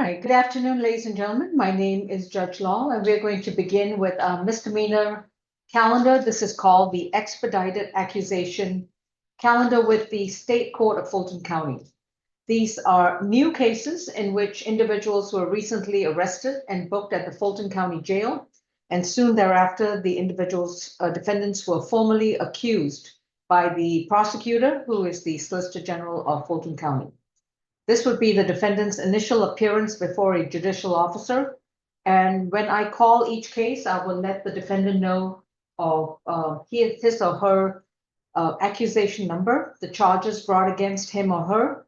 All right, good afternoon, ladies and gentlemen. My name is Judge Law, and we're going to begin with a misdemeanor calendar. This is called the Expedited Accusation Calendar with the State Court of Fulton County. These are new cases in which individuals were recently arrested and booked at the Fulton County Jail, and soon thereafter, the defendants were formally accused by the prosecutor, who is the Solicitor General of Fulton County. This would be the defendant's initial appearance before a judicial officer. And when I call each case, I will let the defendant know of his or her accusation number, the charges brought against him or her,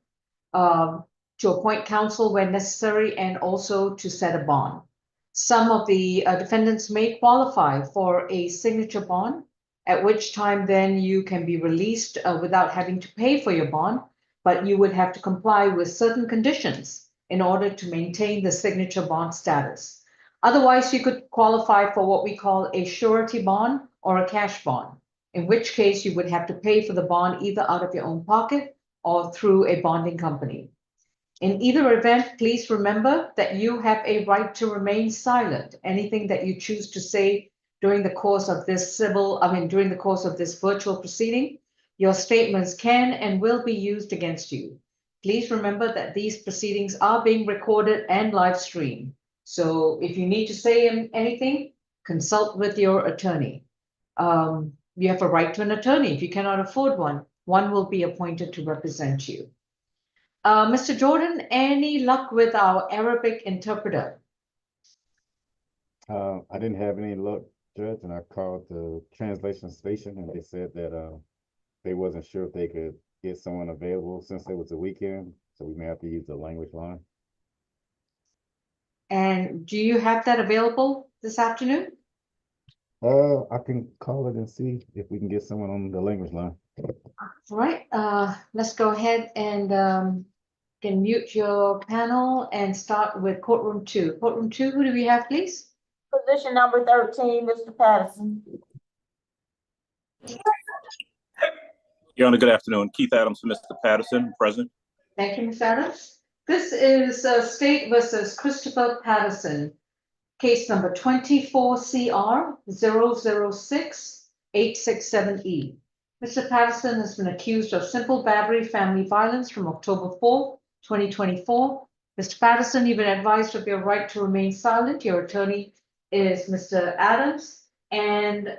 to appoint counsel when necessary, and also to set a bond. Some of the defendants may qualify for a signature bond, at which time then you can be released without having to pay for your bond, but you would have to comply with certain conditions in order to maintain the signature bond status. Otherwise, you could qualify for what we call a surety bond or a cash bond, in which case you would have to pay for the bond either out of your own pocket or through a bonding company. In either event, please remember that you have a right to remain silent. Anything that you choose to say during the course of this during the course of this virtual proceeding, your statements can and will be used against you. Please remember that these proceedings are being recorded and live streamed. So if you need to say anything, consult with your attorney. You have a right to an attorney. If you cannot afford one, one will be appointed to represent you. Mr. Jordan, any luck with our Arabic interpreter? I didn't have any luck, Judge, and I called the translation station and they said that they wasn't sure if they could get someone available since it was a weekend, so we may have to use the language line. And do you have that available this afternoon? I can call it and see if we can get someone on the language line. All right, let's go ahead and can mute your panel and start with courtroom 2. Courtroom 2, who do we have, please? Position number 13, Mr. Patterson. Your Honor, good afternoon. Keith Adams for Mr. Patterson, present. Thank you, Ms. Adams. This is State versus Christopher Patterson, case number 24CR 006-867E. Mr. Patterson has been accused of simple battery family violence from October 4, 2024. Mr. Patterson, you've been advised of your right to remain silent. Your attorney is Mr. Adams, and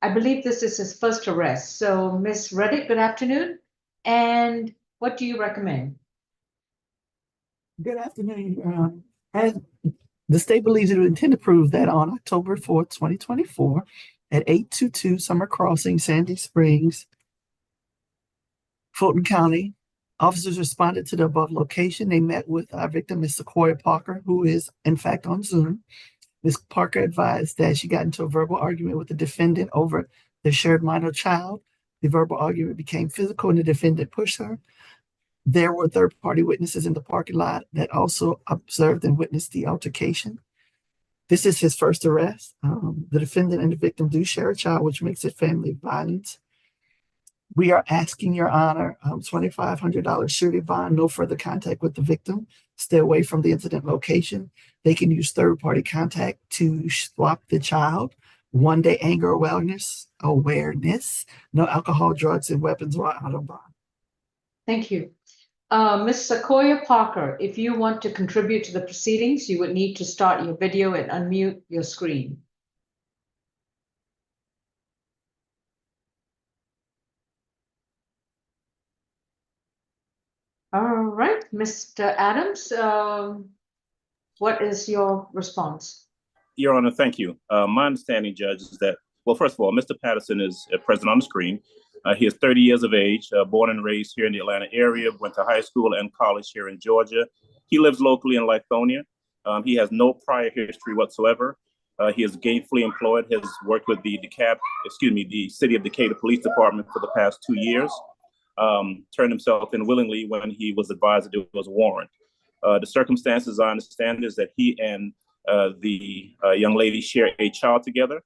I believe this is his first arrest. So, Ms. Reddick, good afternoon. And what do you recommend? Good afternoon. As the state believes it would intend to prove that on October 4th, 2024, at 822 Summer Crossing, Sandy Springs, Fulton County, officers responded to the above location. They met with our victim, Ms. Sequoia Parker, who is in fact on Zoom. Ms. Parker advised that she got into a verbal argument with the defendant over the shared minor child. The verbal argument became physical and the defendant pushed her. There were third-party witnesses in the parking lot that also observed and witnessed the altercation. This is his first arrest. The defendant and the victim do share a child, which makes it family violence. We are asking Your Honor, $2,500 surety bond, no further contact with the victim, stay away from the incident location. They can use third-party contact to swap the child. 1-day anger awareness, no alcohol, drugs, and weapons while out of bond. Thank you. Ms. Sequoia Parker, if you want to contribute to the proceedings, you would need to start your video and unmute your screen. All right, Mr. Adams, what is your response? Your Honor, thank you. My understanding, Judge, is that, well, first of all, Mr. Patterson is present on the screen. He is 30 years of age, born and raised here in the Atlanta area, went to high school and college here in Georgia. He lives locally in Lithonia. He has no prior history whatsoever. He is gainfully employed, has worked with the City of Decatur Police Department for the past 2 years. Turned himself in willingly when he was advised that there was a warrant. The circumstances, I understand, is that he and the young lady share a child together,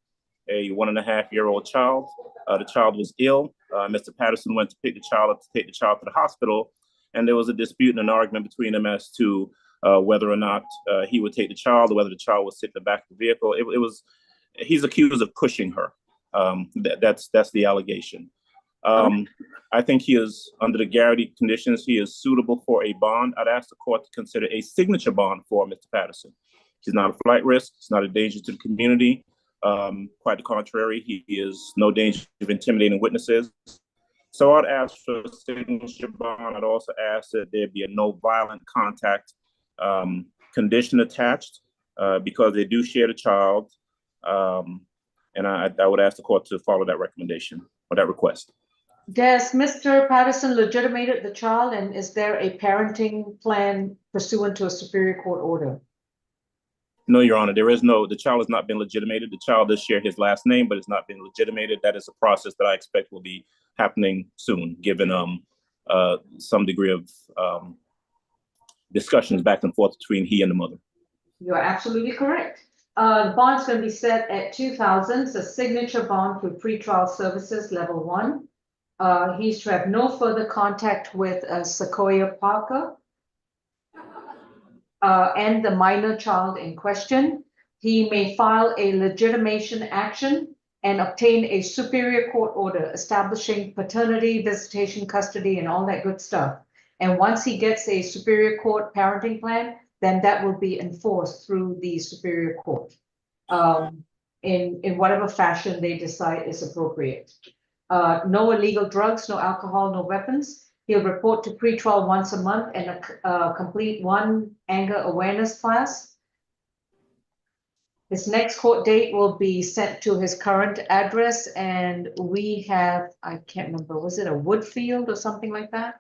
a 1.5-year-old child. The child was ill. Mr. Patterson went to take the child to the hospital, and there was a dispute and an argument between them as to whether or not he would take the child or whether the child would sit in the back of the vehicle. He's accused of pushing her. That's the allegation. I think he is, under the guarantee conditions, he is suitable for a bond. I'd ask the court to consider a signature bond for Mr. Patterson. He's not a flight risk. He's not a danger to the community. Quite the contrary, he is no danger of intimidating witnesses. So I'd ask for a signature bond. I'd also ask that there be a no violent contact condition attached because they do share the child. And I would ask the court to follow that recommendation or that request. Does Mr. Patterson legitimated the child, and is there a parenting plan pursuant to a Superior Court order? No, Your Honor, the child has not been legitimated. The child does share his last name, but it's not been legitimated. That is a process that I expect will be happening soon, given some degree of discussions back and forth between he and the mother. You are absolutely correct. The bond's going to be set at $2,000. It's a signature bond for pretrial services, level 1. He's to have no further contact with Sequoia Parker and the minor child in question. He may file a legitimation action and obtain a Superior Court order establishing paternity, visitation, custody, and all that good stuff. And once he gets a Superior Court parenting plan, then that will be enforced through the Superior Court in whatever fashion they decide is appropriate. No illegal drugs, no alcohol, no weapons. He'll report to pretrial once a month and complete 1 anger awareness class. His next court date will be sent to his current address, and we have, I can't remember, was it a Woodfield or something like that?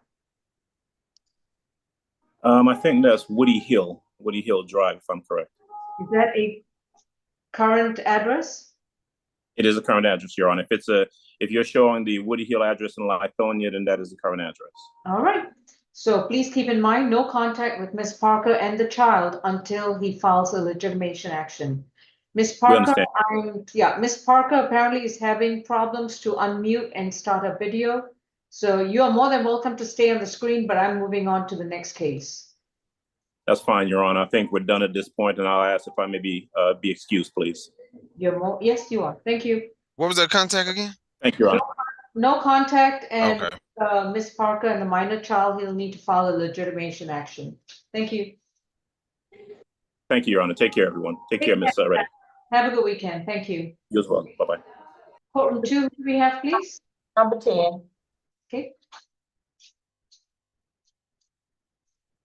I think that's Woody Hill Drive, if I'm correct. Is that a current address? It is a current address, Your Honor. If you're showing the Woody Hill address in Lithonia, then that is the current address. All right. So please keep in mind, no contact with Ms. Parker and the child until he files a legitimation action. Ms. Parker, Ms. Parker apparently is having problems to unmute and start a video. So you are more than welcome to stay on the screen, but I'm moving on to the next case. That's fine, Your Honor. I think we're done at this point, and I'll ask if I may be excused, please. Yes, you are. Thank you. What was that contact again? Thank you, Your Honor. No contact, and Okay. Ms. Parker and the minor child, he'll need to file a legitimation action. Thank you. Thank you, Your Honor. Take care, everyone. Take care, Ms. Reddy. Have a good weekend. Thank you. You as well. Bye-bye. Courtroom 2, who do we have, please? Number 10. Okay.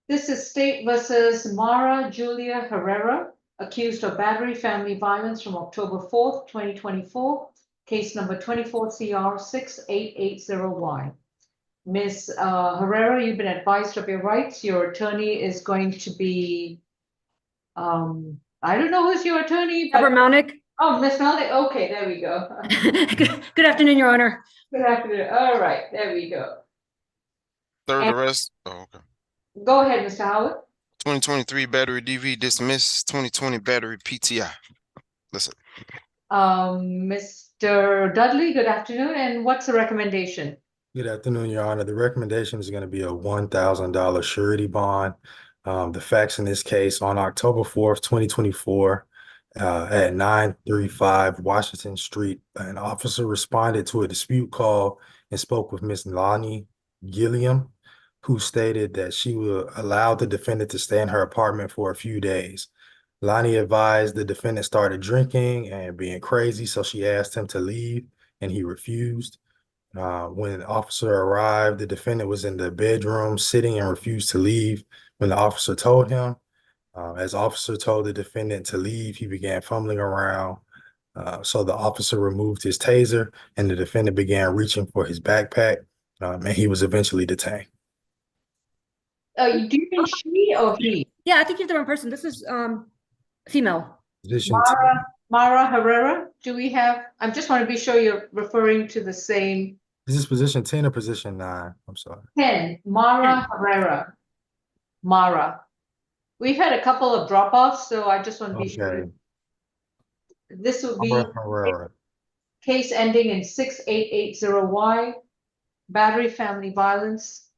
This is State versus Mara Julia Herrera, accused of battery family violence from October 4th, 2024, case number 24CR6880Y. Ms. Herrera, you've been advised of your rights. Your attorney is going to be, I don't know who's your attorney, but. Deborah Malnick. Oh, Ms. Malnick, okay, there we go. Good afternoon, Your Honor. Good afternoon. All right, there we go. Third arrest. Oh, okay. Go ahead, Mr. Howard. 2023 battery DV dismissed. 2020 battery PTI. Listen. Mr. Dudley, good afternoon. And what's the recommendation? Good afternoon, Your Honor. The recommendation is going to be a $1,000 surety bond. The facts in this case, on October 4th, 2024, at 935 Washington Street, an officer responded to a dispute call and spoke with Ms. Lonnie Gilliam, who stated that she will allow the defendant to stay in her apartment for a few days. Lonnie advised the defendant started drinking and being crazy, so she asked him to leave, and he refused. When the officer arrived, the defendant was in the bedroom sitting and refused to leave when the officer told him. As the officer told the defendant to leave, he began fumbling around. So the officer removed his taser, and the defendant began reaching for his backpack, and he was eventually detained. Do you mean she or he? Yeah, I think you're the wrong person. This is female. Position Mara Herrera, do we have? I just want to be sure you're referring to the same. Is this position 10 or position 9? I'm sorry. 10, Mara Herrera. Mara. We've had a couple of drop-offs, so I just want to be sure. Okay. This would be Herrera. case ending in 6880Y, battery family violence.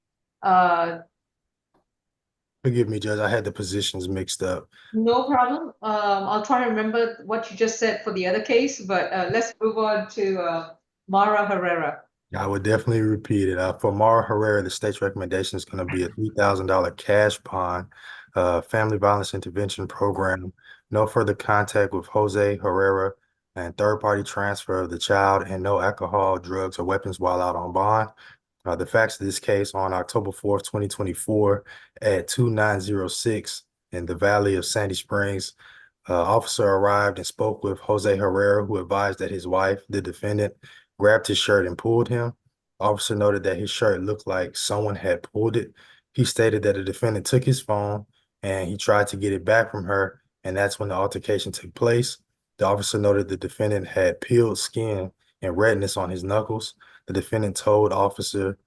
Forgive me, Judge, I had the positions mixed up. No problem. I'll try to remember what you just said for the other case, but let's move on to Mara Herrera. I would definitely repeat it. For Mara Herrera, the state's recommendation is going to be a $3,000 cash bond, family violence intervention program, no further contact with Jose Herrera, and third-party transfer of the child, and no alcohol, drugs, or weapons while out on bond. The facts of this case: on October 4th, 2024, at 2906 in the Valley of Sandy Springs, officer arrived and spoke with Jose Herrera, who advised that his wife, the defendant, grabbed his shirt and pulled him. Officer noted that his shirt looked like someone had pulled it. He stated that the defendant took his phone and he tried to get it back from her, and that's when the altercation took place. The officer noted the defendant had peeled skin and redness on his knuckles. The defendant told officer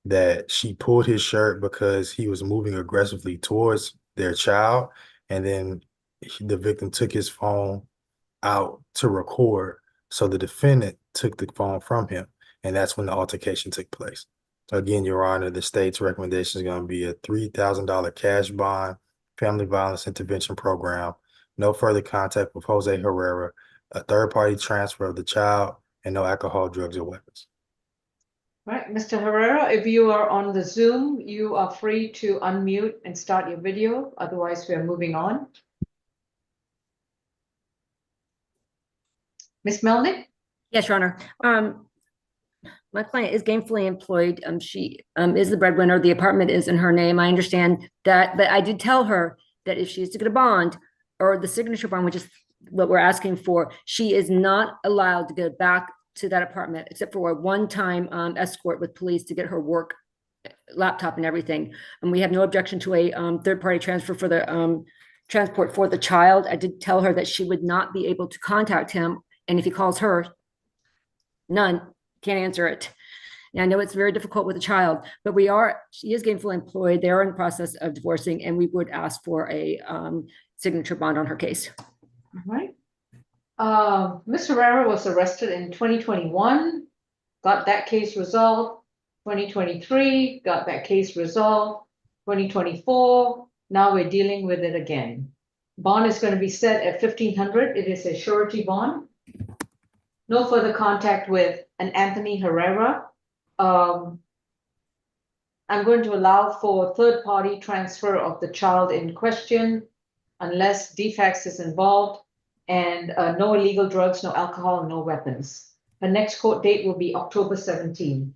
that she pulled his shirt because he was moving aggressively towards their child, and then the victim took his phone out to record. So the defendant took the phone from him, and that's when the altercation took place. Again, Your Honor, the state's recommendation is going to be a $3,000 cash bond, family violence intervention program, no further contact with Jose Herrera, a third-party transfer of the child, and no alcohol, drugs, or weapons. Right, Mr. Herrera, if you are on the Zoom, you are free to unmute and start your video. Otherwise, we are moving on. Ms. Melnick? Yes, Your Honor. My client is gainfully employed. She is the breadwinner. The apartment is in her name. I understand that, but I did tell her that if she is to get a bond or the signature bond, which is what we're asking for, she is not allowed to go back to that apartment except for a one-time escort with police to get her work laptop and everything. And we have no objection to a third-party transfer for the transport for the child. I did tell her that she would not be able to contact him, and if he calls her, none, can't answer it. And I know it's very difficult with a child, but she is gainfully employed. They are in the process of divorcing, and we would ask for a signature bond on her case. All right. Ms. Herrera was arrested in 2021, got that case resolved. 2023, got that case resolved. 2024, now we're dealing with it again. Bond is going to be set at $1,500. It is a surety bond. No further contact with an Anthony Herrera. I'm going to allow for third-party transfer of the child in question unless defects is involved, and no illegal drugs, no alcohol, no weapons. The next court date will be October 17.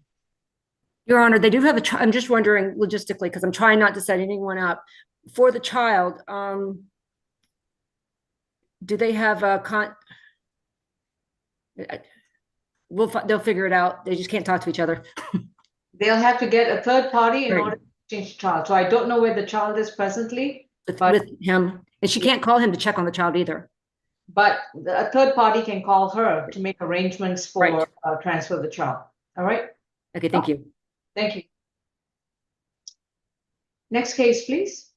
Your Honor, they do have I'm just wondering logistically, because I'm trying not to set anyone up. For the child, do they have a they'll figure it out. They just can't talk to each other. They'll have to get a third party in Right. order to change the child. So I don't know where the child is presently, With him, and she can't call him to check on the child either. but a third party can call her to make arrangements for Right. transfer of the child. All right, Okay, thank you. thank you. Next case, please.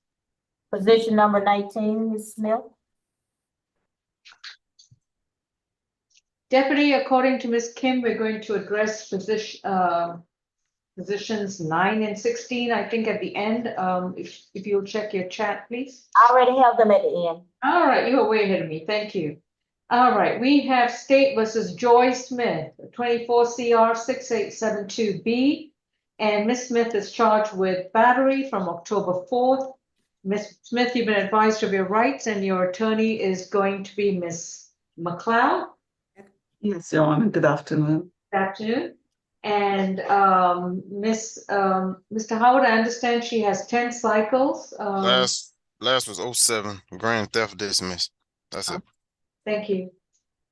Position number 19, Ms. Smith. Deputy, according to Ms. Kim, we're going to address positions 9 and 16, I think at the end. If you'll check your chat, please. I already have them at the end. All right, you are way ahead of me. Thank you. All right, we have State versus Joy Smith, 24 CR 6872B. And Ms. Smith is charged with battery from October 4th. Ms. Smith, you've been advised of your rights, and your attorney is going to be Ms. McLeod. Yes, Your Honor, good afternoon. Good afternoon. And Mr. Howard, I understand she has 10 cycles. Last was 07, grand theft dismissed. That's it. Thank you.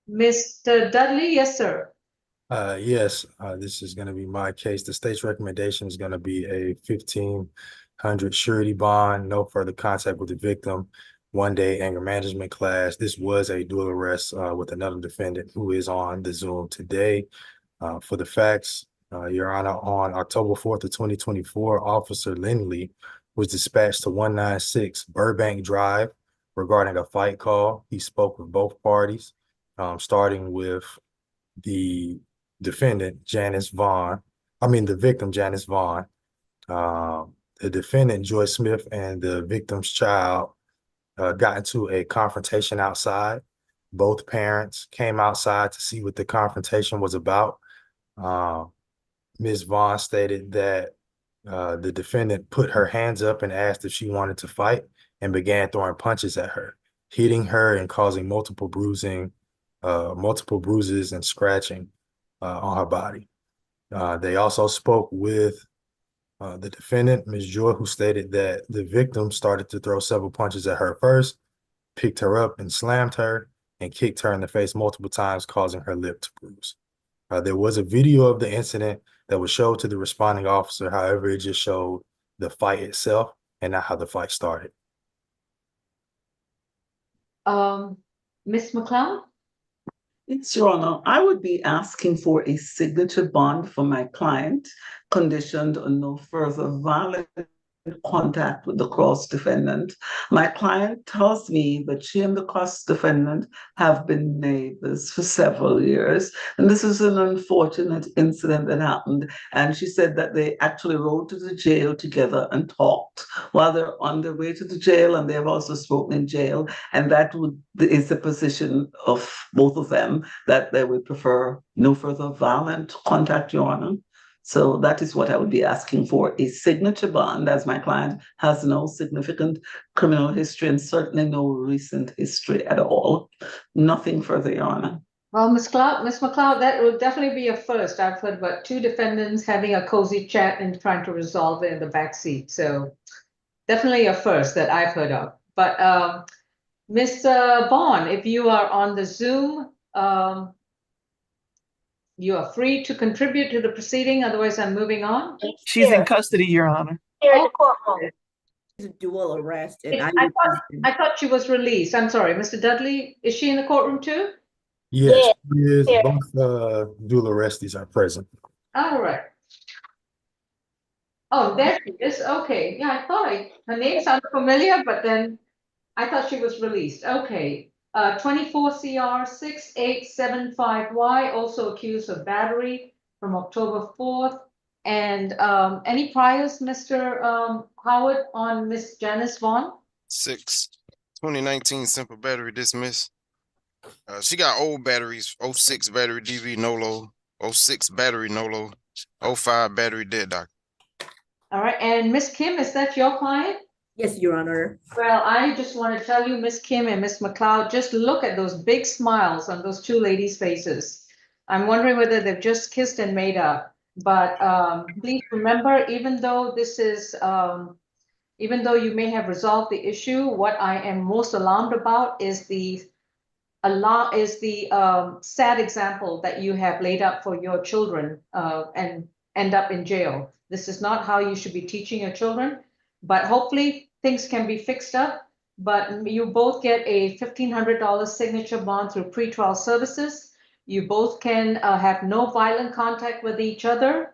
Mr. Dudley, yes, sir. Yes, this is going to be my case. The state's recommendation is going to be a $1,500 surety bond, no further contact with the victim, 1-day anger management class. This was a dual arrest with another defendant who is on the Zoom today. For the facts, Your Honor, on October 4th of 2024, Officer Lindley was dispatched to 196 Burbank Drive regarding a fight call. He spoke with both parties, starting with the defendant, the victim, Janice Vaughn. The the defendant, Joy Smith, and the victim's child got into a confrontation outside. Both parents came outside to see what the confrontation was about. Ms. Vaughn stated that the defendant put her hands up and asked if she wanted to fight and began throwing punches at her, hitting her and causing multiple bruises and scratching on her body. They also spoke with the defendant, Ms. Joy, who stated that the victim started to throw several punches at her first, picked her up and slammed her, and kicked her in the face multiple times, causing her lip to bruise. There was a video of the incident that was showed to the responding officer. However, it just showed the fight itself and not how the fight started. Ms. McLeod? Yes, Your Honor, I would be asking for a signature bond for my client, conditioned on no further violent contact with the cross defendant. My client tells me that she and the cross defendant have been neighbors for several years. And this is an unfortunate incident that happened. And she said that they actually rode to the jail together and talked while they're on their way to the jail. And they have also spoken in jail. And that is the position of both of them, that they would prefer no further violent contact, Your Honor. So that is what I would be asking for, a signature bond, as my client has no significant criminal history and certainly no recent history at all. Nothing further, Your Honor. Well, Ms. McLeod, that would definitely be a first. I've heard about two defendants having a cozy chat and trying to resolve it in the back seat. So definitely a first that I've heard of. But Ms. Bond, if you are on the Zoom, you are free to contribute to the proceeding. Otherwise, I'm moving on. She's in custody, Your Honor. Here in the courtroom. It's a dual arrest, and I thought she was released. I'm sorry, Mr. Dudley, is she in the courtroom too? Yes, she is. Yeah. Both dual arrestees are present. All right. Oh, there she is. Okay. Yeah, I thought her name sounded familiar, but then I thought she was released. Okay. 24 CR 6875Y, also accused of battery from October 4th. And any priors, Mr. Howard, on Miss Janice Vaughn? 2019 simple battery dismissed. She got old batteries, 06 battery DV no low, 06 battery no low, 05 battery dead doc. All right, and Miss Kim, is that your client? yes, Your Honor. Well, I just want to tell you, Miss Kim and Miss McLeod, just look at those big smiles on those two ladies' faces. I'm wondering whether they've just kissed and made up. But please remember, even though this is, even though you may have resolved the issue, what I am most alarmed about is the sad example that you have laid up for your children and end up in jail. This is not how you should be teaching your children, but hopefully things can be fixed up. But you both get a $1,500 signature bond through pretrial services. You both can have no violent contact with each other.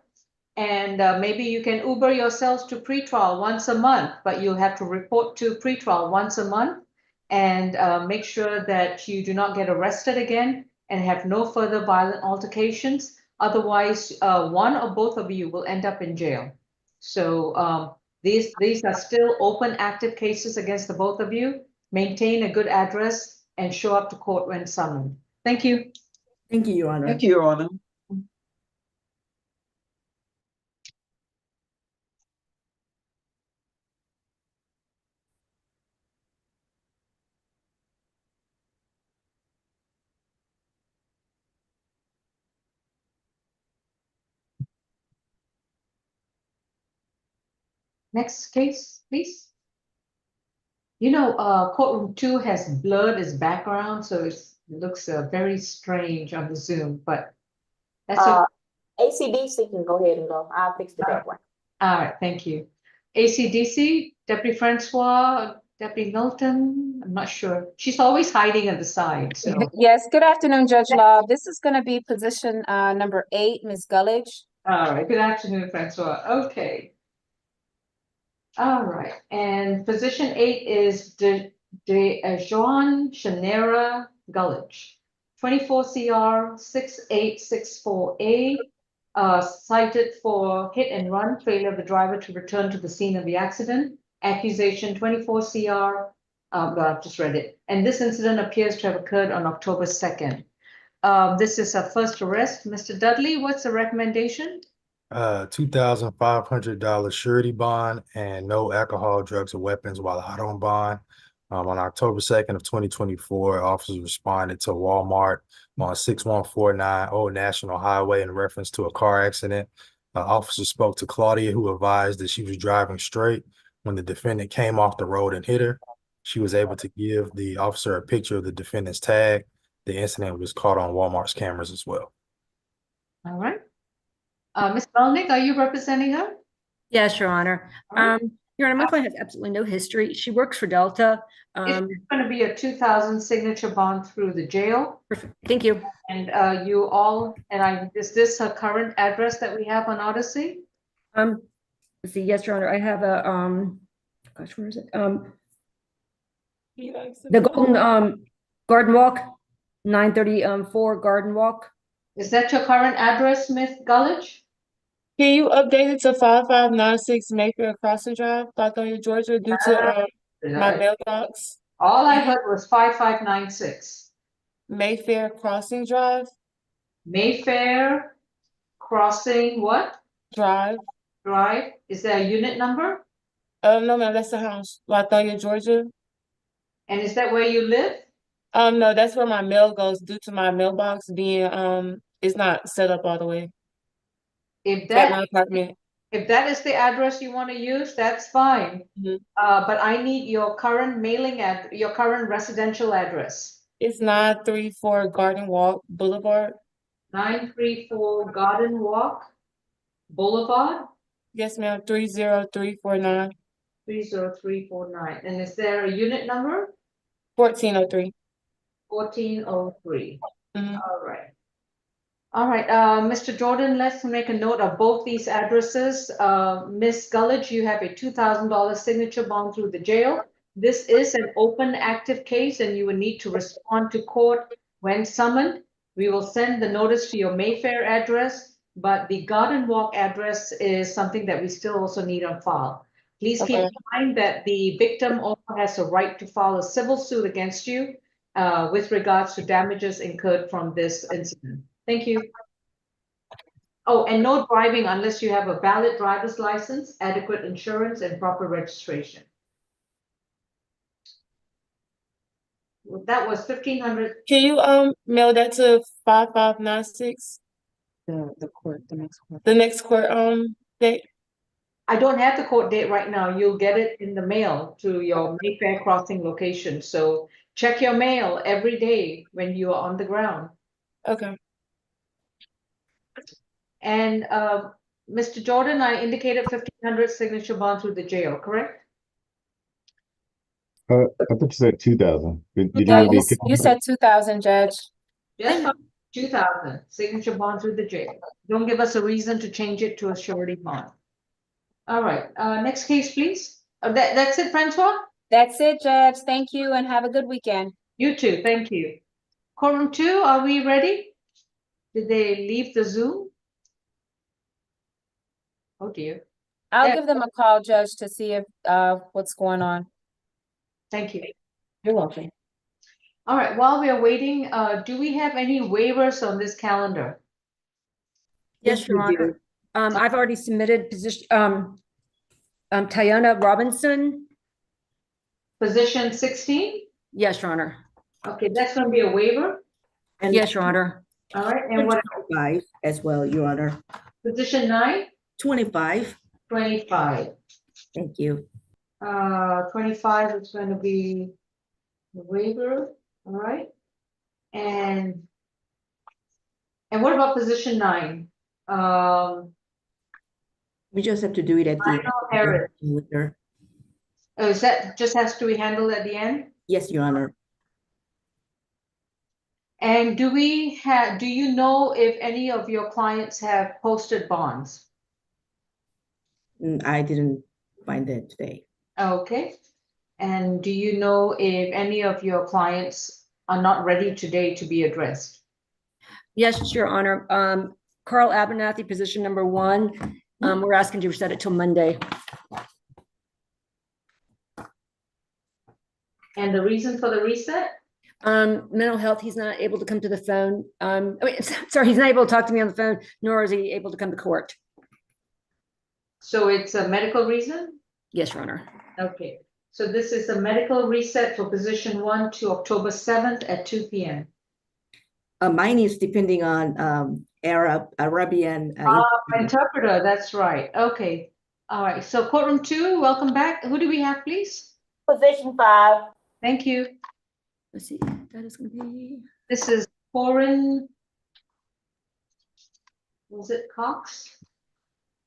And maybe you can Uber yourselves to pretrial once a month, but you'll have to report to pretrial once a month and make sure that you do not get arrested again and have no further violent altercations. Otherwise, one or both of you will end up in jail. So these are still open, active cases against the both of you. Maintain a good address and show up to court when summoned. Thank you. Thank you, Your Honor. Thank you, Your Honor. Next case, please. You know, courtroom 2 has blurred its background, so it looks very strange on the Zoom, but that's okay. ACDC can go ahead and go. I'll fix the background. All right, thank you. ACDC, Deputy Francois, Deputy Milton, I'm not sure. She's always hiding at the side, so. Yes, good afternoon, Judge Law. This is going to be position number 8, Ms. Gullidge. All right, good afternoon, Francois. Okay. All right, and position 8 is Joan Shanera Gullidge, 24 CR 6864A, cited for hit and run, failure of the driver to return to the scene of the accident. Accusation 24 CR, I've just read it. And this incident appears to have occurred on October 2nd. This is a first arrest. Mr. Dudley, what's the recommendation? $2,500 surety bond and no alcohol, drugs, or weapons while out on bond. On October 2nd of 2024, officers responded to Walmart on 6149 Old National Highway in reference to a car accident. Officers spoke to Claudia, who advised that she was driving straight when the defendant came off the road and hit her. She was able to give the officer a picture of the defendant's tag. The incident was caught on Walmart's cameras as well. All right. Ms. Melnick, are you representing her? Yes, Your Honor. All right. Your Honor, my client has absolutely no history. She works for Delta. It's going to be a 2,000 signature bond through the jail. Perfect. Thank you. And you all, is this her current address that we have on Odyssey? Let's see. Yes, Your Honor. I have a gosh, where is it? The Golden Garden Walk, 934 Garden Walk. Is that your current address, Ms. Gulledge? Can you update it to 5596 Mayfair Crossing Drive, Lithonia, Georgia, due to my mailbox? All I heard was 5596. Mayfair Crossing Drive. Mayfair Crossing what? Drive. Drive. Is there a unit number? No, ma'am, that's the house, Lithonia, Georgia. And is that where you live? No, that's where my mail goes due to my mailbox being it's not set up all the way. If At my apartment. if that is the address you want to use, that's fine. Mhm. But I need your current your current residential address. It's 934 Garden Walk Boulevard. 934 Garden Walk Boulevard. Yes, ma'am, 30349. 30349. And is there a unit number? 1403. 1403. Mhm. All right. All right, Mr. Jordan, let's make a note of both these addresses. Ms. Gulledge, you have a $2,000 signature bond through the jail. This is an open active case and you will need to respond to court when summoned. We will send the notice to your Mayfair address, but the Garden Walk address is something that we still also need on file. Please keep in mind that the victim also has a right to file a civil suit against you with regards to damages incurred from this incident. Thank you. Oh, and no driving unless you have a valid driver's license, adequate insurance, and proper registration. Well, that was 1,500. Can you mail that to 5596? The court, the next court. The next court date? I don't have the court date right now. You'll get it in the mail to your Mayfair Crossing location. So check your mail every day when you are on the ground. Okay. And Mr. Jordan, I indicated 1,500 signature bond through the jail, correct? I thought you said 2,000. Did you Yeah, want to be you said 2,000, Judge. Yes, 2,000 signature bond through the jail. Don't give us a reason to change it to a surety bond. All right, next case, please. That's it, Francois? That's it, Judge. Thank you and have a good weekend. You too, thank you. Quorum 2, are we ready? Did they leave the Zoom? Oh dear. I'll Yeah. give them a call, Judge, to see if what's going on. Thank you. You're welcome. All right, while we are waiting, do we have any waivers on this calendar? Yes, Your Honor. I've already submitted position, Tayana Robinson. Position 16? Yes, Your Honor. Okay, that's gonna be a waiver. And Yes, Your Honor. All right, and what, 25 as well, Your Honor. position 9? 25. 25. Thank you. 25 is going to be the waiver, all right? And what about position 9? We just have to do it at the Lionel Harris. end with her. Oh, is that just has to be handled at the end? Yes, Your Honor. And do you know if any of your clients have posted bonds? I didn't find that today. Okay. And do you know if any of your clients are not ready today to be addressed? Yes, Your Honor. Carl Abernathy, position number 1. We're asking to reset it till Monday. And the reason for the reset? Mental health, he's not able to come to the phone. Sorry, he's not able to talk to me on the phone, nor is he able to come to court. So it's a medical reason? Yes, Your Honor. Okay, so this is a medical reset for position 1 to October 7th at 2 p.m. Mine is depending on Arabian. Interpreter, that's right. Okay. All right. So courtroom 2, welcome back. Who do we have, please? Position 5. Thank you. Let's see. That is going to be. This is Corin. Was it Cox?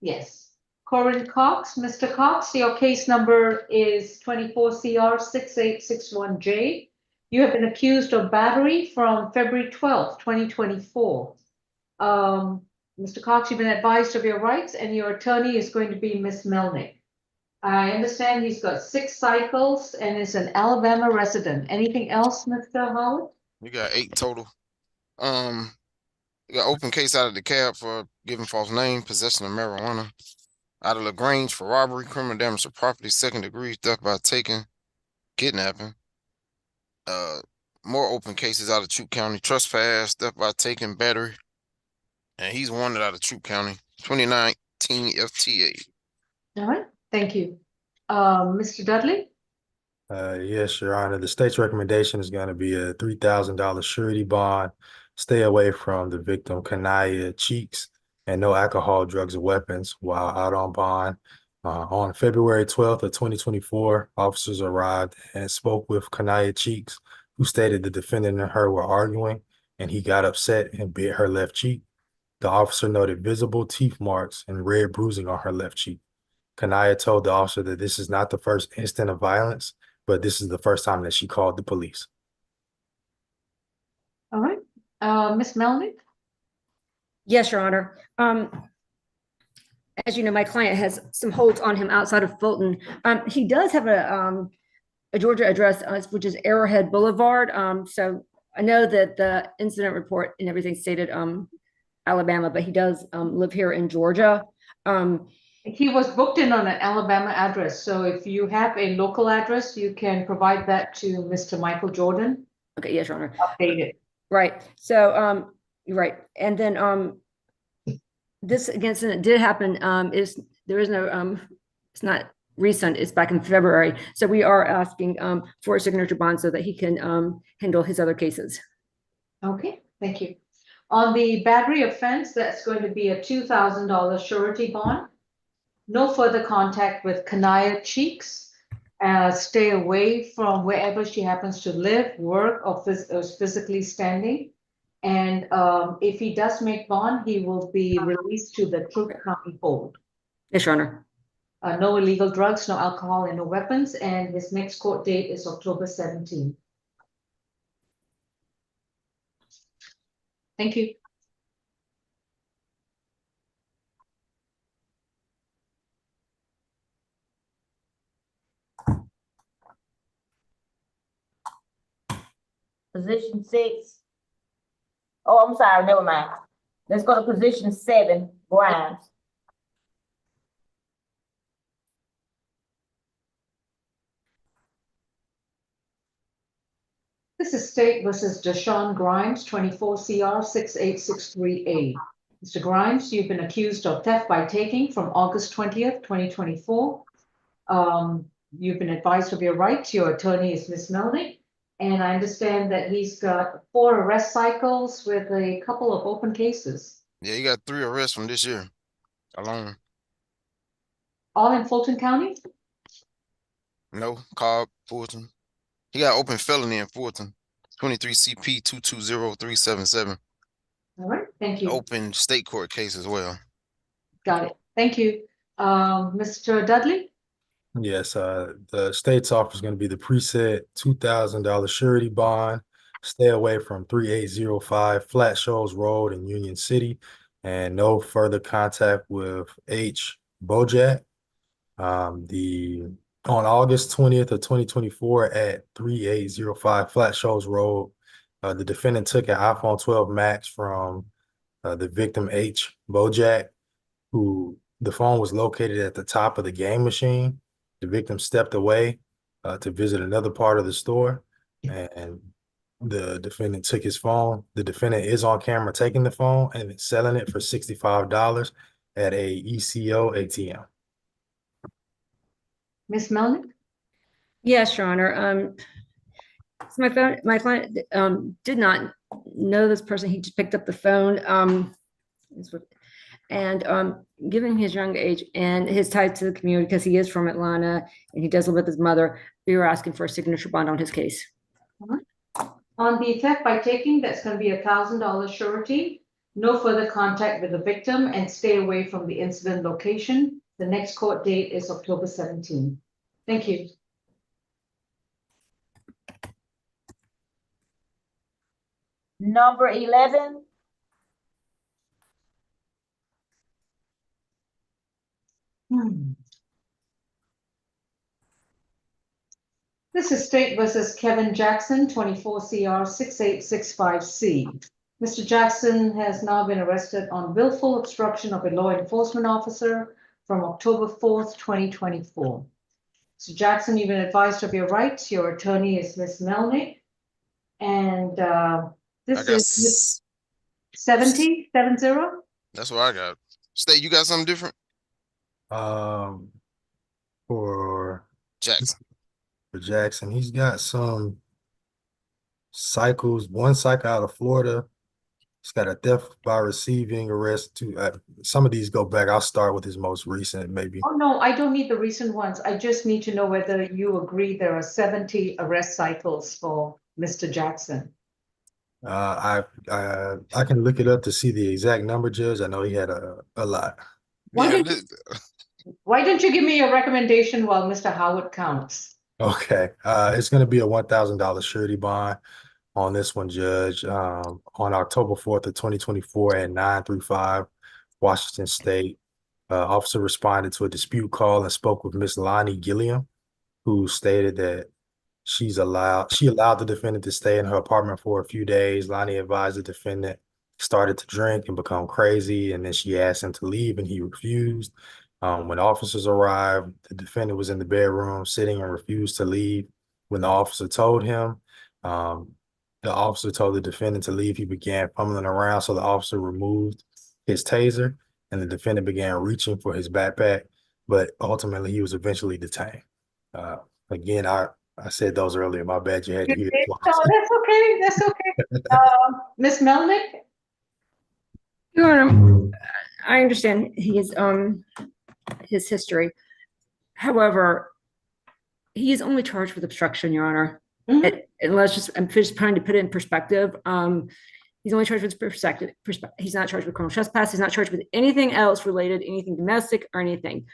Yes. Corin Cox. Mr. Cox, your case number is 24 CR 6861J. You have been accused of battery from February 12th, 2024. Mr. Cox, you've been advised of your rights, and your attorney is going to be Ms. Melnick. I understand he's got 6 cycles and is an Alabama resident. Anything else, Mr. Howard? You got 8 total. You got open case out of the cab for giving false name, possession of marijuana. Out of LaGrange for robbery, criminal damage to property, 2nd degree, theft by taking, kidnapping. More open cases out of Troup County, trespass, theft by taking, battery. And he's wanted out of Troup County, 2019 FTA. All right, thank you. Mr. Dudley? Yes, Your Honor. The state's recommendation is going to be a $3,000 surety bond. Stay away from the victim, Kanaya Cheeks, and no alcohol, drugs, or weapons while out on bond. On February 12th of 2024, officers arrived and spoke with Kanaya Cheeks, who stated the defendant and her were arguing, and he got upset and bit her left cheek. The officer noted visible teeth marks and red bruising on her left cheek. Kanaya told the officer that this is not the first instant of violence, but this is the first time that she called the police. All right. Ms. Melnick? Yes, Your Honor. As you know, my client has some holds on him outside of Fulton. He does have a Georgia address, which is Arrowhead Boulevard. So I know that the incident report and everything stated Alabama, but he does live here in Georgia. He was booked in on an Alabama address. So if you have a local address, you can provide that to Mr. Michael Jordan. Okay, yes, Your Honor. Update it. Right. So you're right. And then this incident did happen. There is no it's not recent, it's back in February. So we are asking for a signature bond so that he can handle his other cases. Okay, thank you. On the battery offense, that's going to be a $2,000 surety bond. No further contact with Kanaya Cheeks. Stay away from wherever she happens to live, work, or is physically standing. And if he does make bond, he will be released to the Troup County hold. Yes, Your Honor. No illegal drugs, no alcohol, and no weapons. And his next court date is October 17th. Thank you. Position 6. Oh, I'm sorry, never mind. Let's go to position 7, Grimes. This is State versus Deshaun Grimes, 24 CR 6863A. Mr. Grimes, you've been accused of theft by taking from August 20th, 2024. You've been advised of your rights. Your attorney is Ms. Melnick. And I understand that he's got 4 arrest cycles with a couple of open cases. Yeah, he got 3 arrests from this year alone. All in Fulton County? No, Cobb, Fulton. He got open felony in Fulton, 23 CP 220377. All right, thank you. Open state court case as well. Got it. Thank you. Mr. Dudley? Yes, the state's offer is going to be the preset $2,000 surety bond. Stay away from 3805 Flat Shoals Road in Union City, and no further contact with H. Bojack. On August 20th of 2024 at 3805 Flat Shoals Road, the defendant took an iPhone 12 Max from the victim H. Bojack, who the phone was located at the top of the game machine. The victim stepped away to visit another part of the store, and the defendant took his phone. The defendant is on camera taking the phone and selling it for $65 at a ECO ATM. Ms. Melnick? Yes, Your Honor. So my client did not know this person. He just picked up the phone. And given his young age and his ties to the community, because he is from Atlanta and he does live with his mother, we were asking for a signature bond on his case. On the effect by taking, that's going to be $1,000 surety. No further contact with the victim and stay away from the incident location. The next court date is October 17. Thank you. Number 11. This is State versus Kevin Jackson, 24 CR 6865C. Mr. Jackson has now been arrested on willful obstruction of a law enforcement officer from October 4th, 2024. So Jackson, you've been advised of your rights. Your attorney is Ms. Melnick. And this is 70. That's what I got. State, you got something different? For Jackson. For Jackson, he's got some cycles. One cycle out of Florida. He's got a theft by receiving arrest. Some of these go back. I'll start with his most recent, maybe. Oh, no, I don't need the recent ones. I just need to know whether you agree there are 70 arrest cycles for Mr. Jackson. I can look it up to see the exact number, Judge. I know he had a lot. Why don't you give me a recommendation while Mr. Howard counts? Okay. It's going to be a $1,000 surety bond on this one, Judge. On October 4th of 2024 at 935 Washington State, officer responded to a dispute call and spoke with Miss Lonnie Gilliam, who stated that she allowed the defendant to stay in her apartment for a few days. Lonnie advised the defendant started to drink and become crazy, and then she asked him to leave, and he refused. When officers arrived, the defendant was in the bedroom sitting and refused to leave. When the officer told him, the officer told the defendant to leave. He began fumbling around, so the officer removed his taser, and the defendant began reaching for his backpack, but ultimately he was eventually detained. Again, I said those earlier. My bad. You had to hear it twice. No, that's okay. That's okay. Ms. Melnick? Your Honor, I understand his history. However, he is only charged with obstruction, Your Honor. And I'm just trying to put it in perspective. He's only charged with perspective. He's not charged with criminal trespass. He's not charged with anything else related, anything domestic or anything.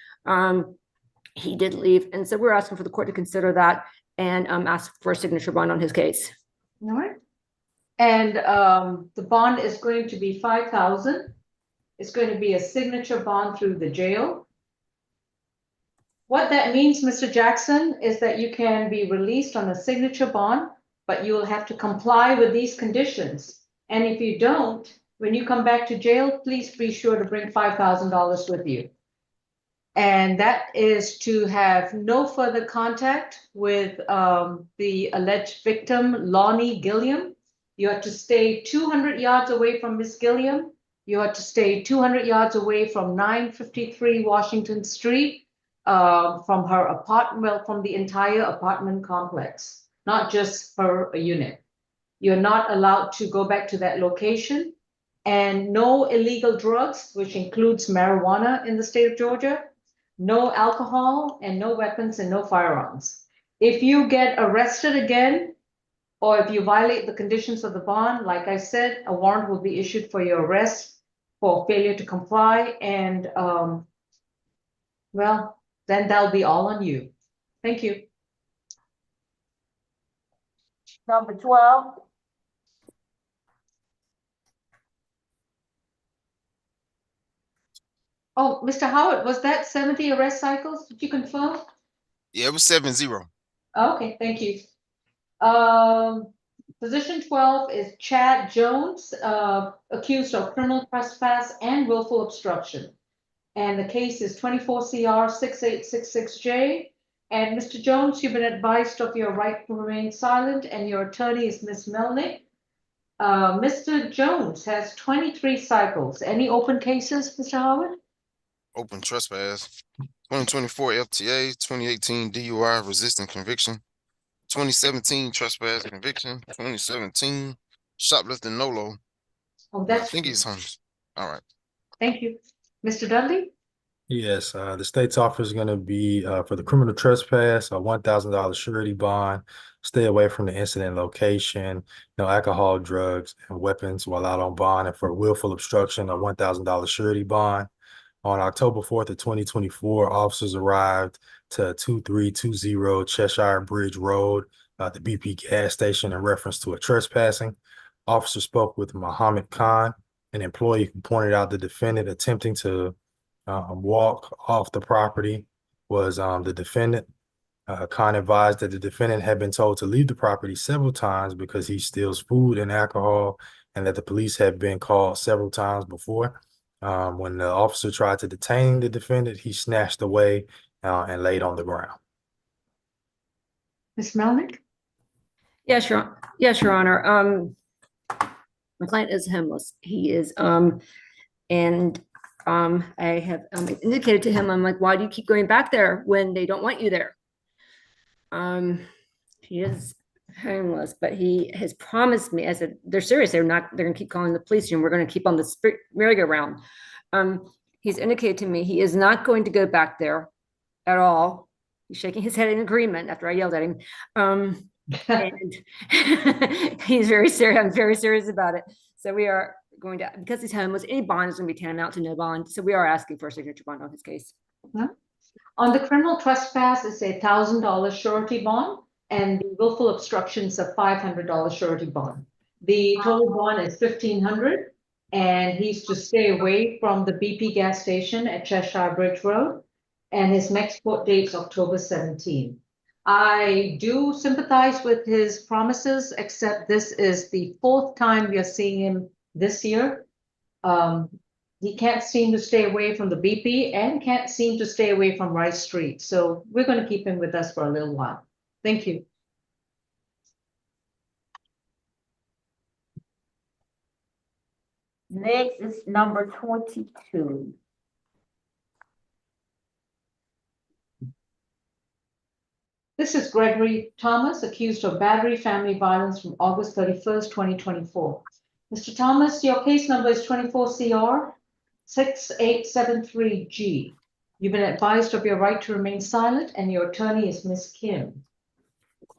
He did leave, and so we're asking for the court to consider that and ask for a signature bond on his case. All right. And the bond is going to be $5,000. It's going to be a signature bond through the jail. What that means, Mr. Jackson, is that you can be released on a signature bond, but you will have to comply with these conditions. And if you don't, when you come back to jail, please be sure to bring $5,000 with you. And that is to have no further contact with the alleged victim, Lonnie Gilliam. You are to stay 200 yards away from Miss Gilliam. You are to stay 200 yards away from 953 Washington Street, from her apartment, well, from the entire apartment complex, not just her unit. You're not allowed to go back to that location, and no illegal drugs, which includes marijuana in the state of Georgia, no alcohol, and no weapons and no firearms. If you get arrested again, or if you violate the conditions of the bond, like I said, a warrant will be issued for your arrest for failure to comply, and well, then that'll be all on you. Thank you. Number 12. Oh, Mr. Howard, was that 70 arrest cycles? Did you confirm? Yeah, it was 7-0. Okay, thank you. Position 12 is Chad Jones, accused of criminal trespass and willful obstruction. And the case is 24 CR 6866J. And Mr. Jones, you've been advised of your right to remain silent, and your attorney is Ms. Melnick. Mr. Jones has 23 cycles. Any open cases, Mr. Howard? Open trespass. 2024 FTA, 2018 DUI resisting conviction, 2017 trespass conviction, 2017 shoplifting NOLO. Oh, I that's, think he's homeless. All right. thank you. Mr. Dudley? Yes, the state's offer is going to be for the criminal trespass, a $1,000 surety bond, stay away from the incident location, no alcohol, drugs, and weapons while out on bond, and for willful obstruction, a $1,000 surety bond. On October 4th of 2024, officers arrived to 2320 Cheshire Bridge Road, the BP gas station, in reference to a trespassing. Officer spoke with Muhammad Khan, an employee who pointed out the defendant attempting to walk off the property was the defendant. Khan advised that the defendant had been told to leave the property several times because he steals food and alcohol, and that the police had been called several times before. When the officer tried to detain the defendant, he snatched away and laid on the ground. Ms. Melnick? Yes, Your Honor. My client is homeless. He is, and I have indicated to him, I'm like, why do you keep going back there when they don't want you there? He is homeless, but he has promised me, I said, they're serious. They're gonna keep calling the police and we're gonna keep on the merry-go-round. He's indicated to me he is not going to go back there at all. He's shaking his head in agreement after I yelled at him. And he's very serious. I'm very serious about it. So we are going to, because he's homeless, any bond is going to be tantamount to no bond. So we are asking for a signature bond on his case. On the criminal trespass, it's a $1,000 surety bond, and the willful obstructions a $500 surety bond. The total bond is $1,500, and he's to stay away from the BP gas station at Cheshire Bridge Road, and his next court date is October 17. I do sympathize with his promises, except this is the 4th time we are seeing him this year. He can't seem to stay away from the BP and can't seem to stay away from Rice Street. So we're going to keep him with us for a little while. Thank you. Next is number 22. This is Gregory Thomas, accused of battery family violence from August 31st, 2024. Mr. Thomas, your case number is 24 CR 6873G. You've been advised of your right to remain silent, and your attorney is Ms. Kim.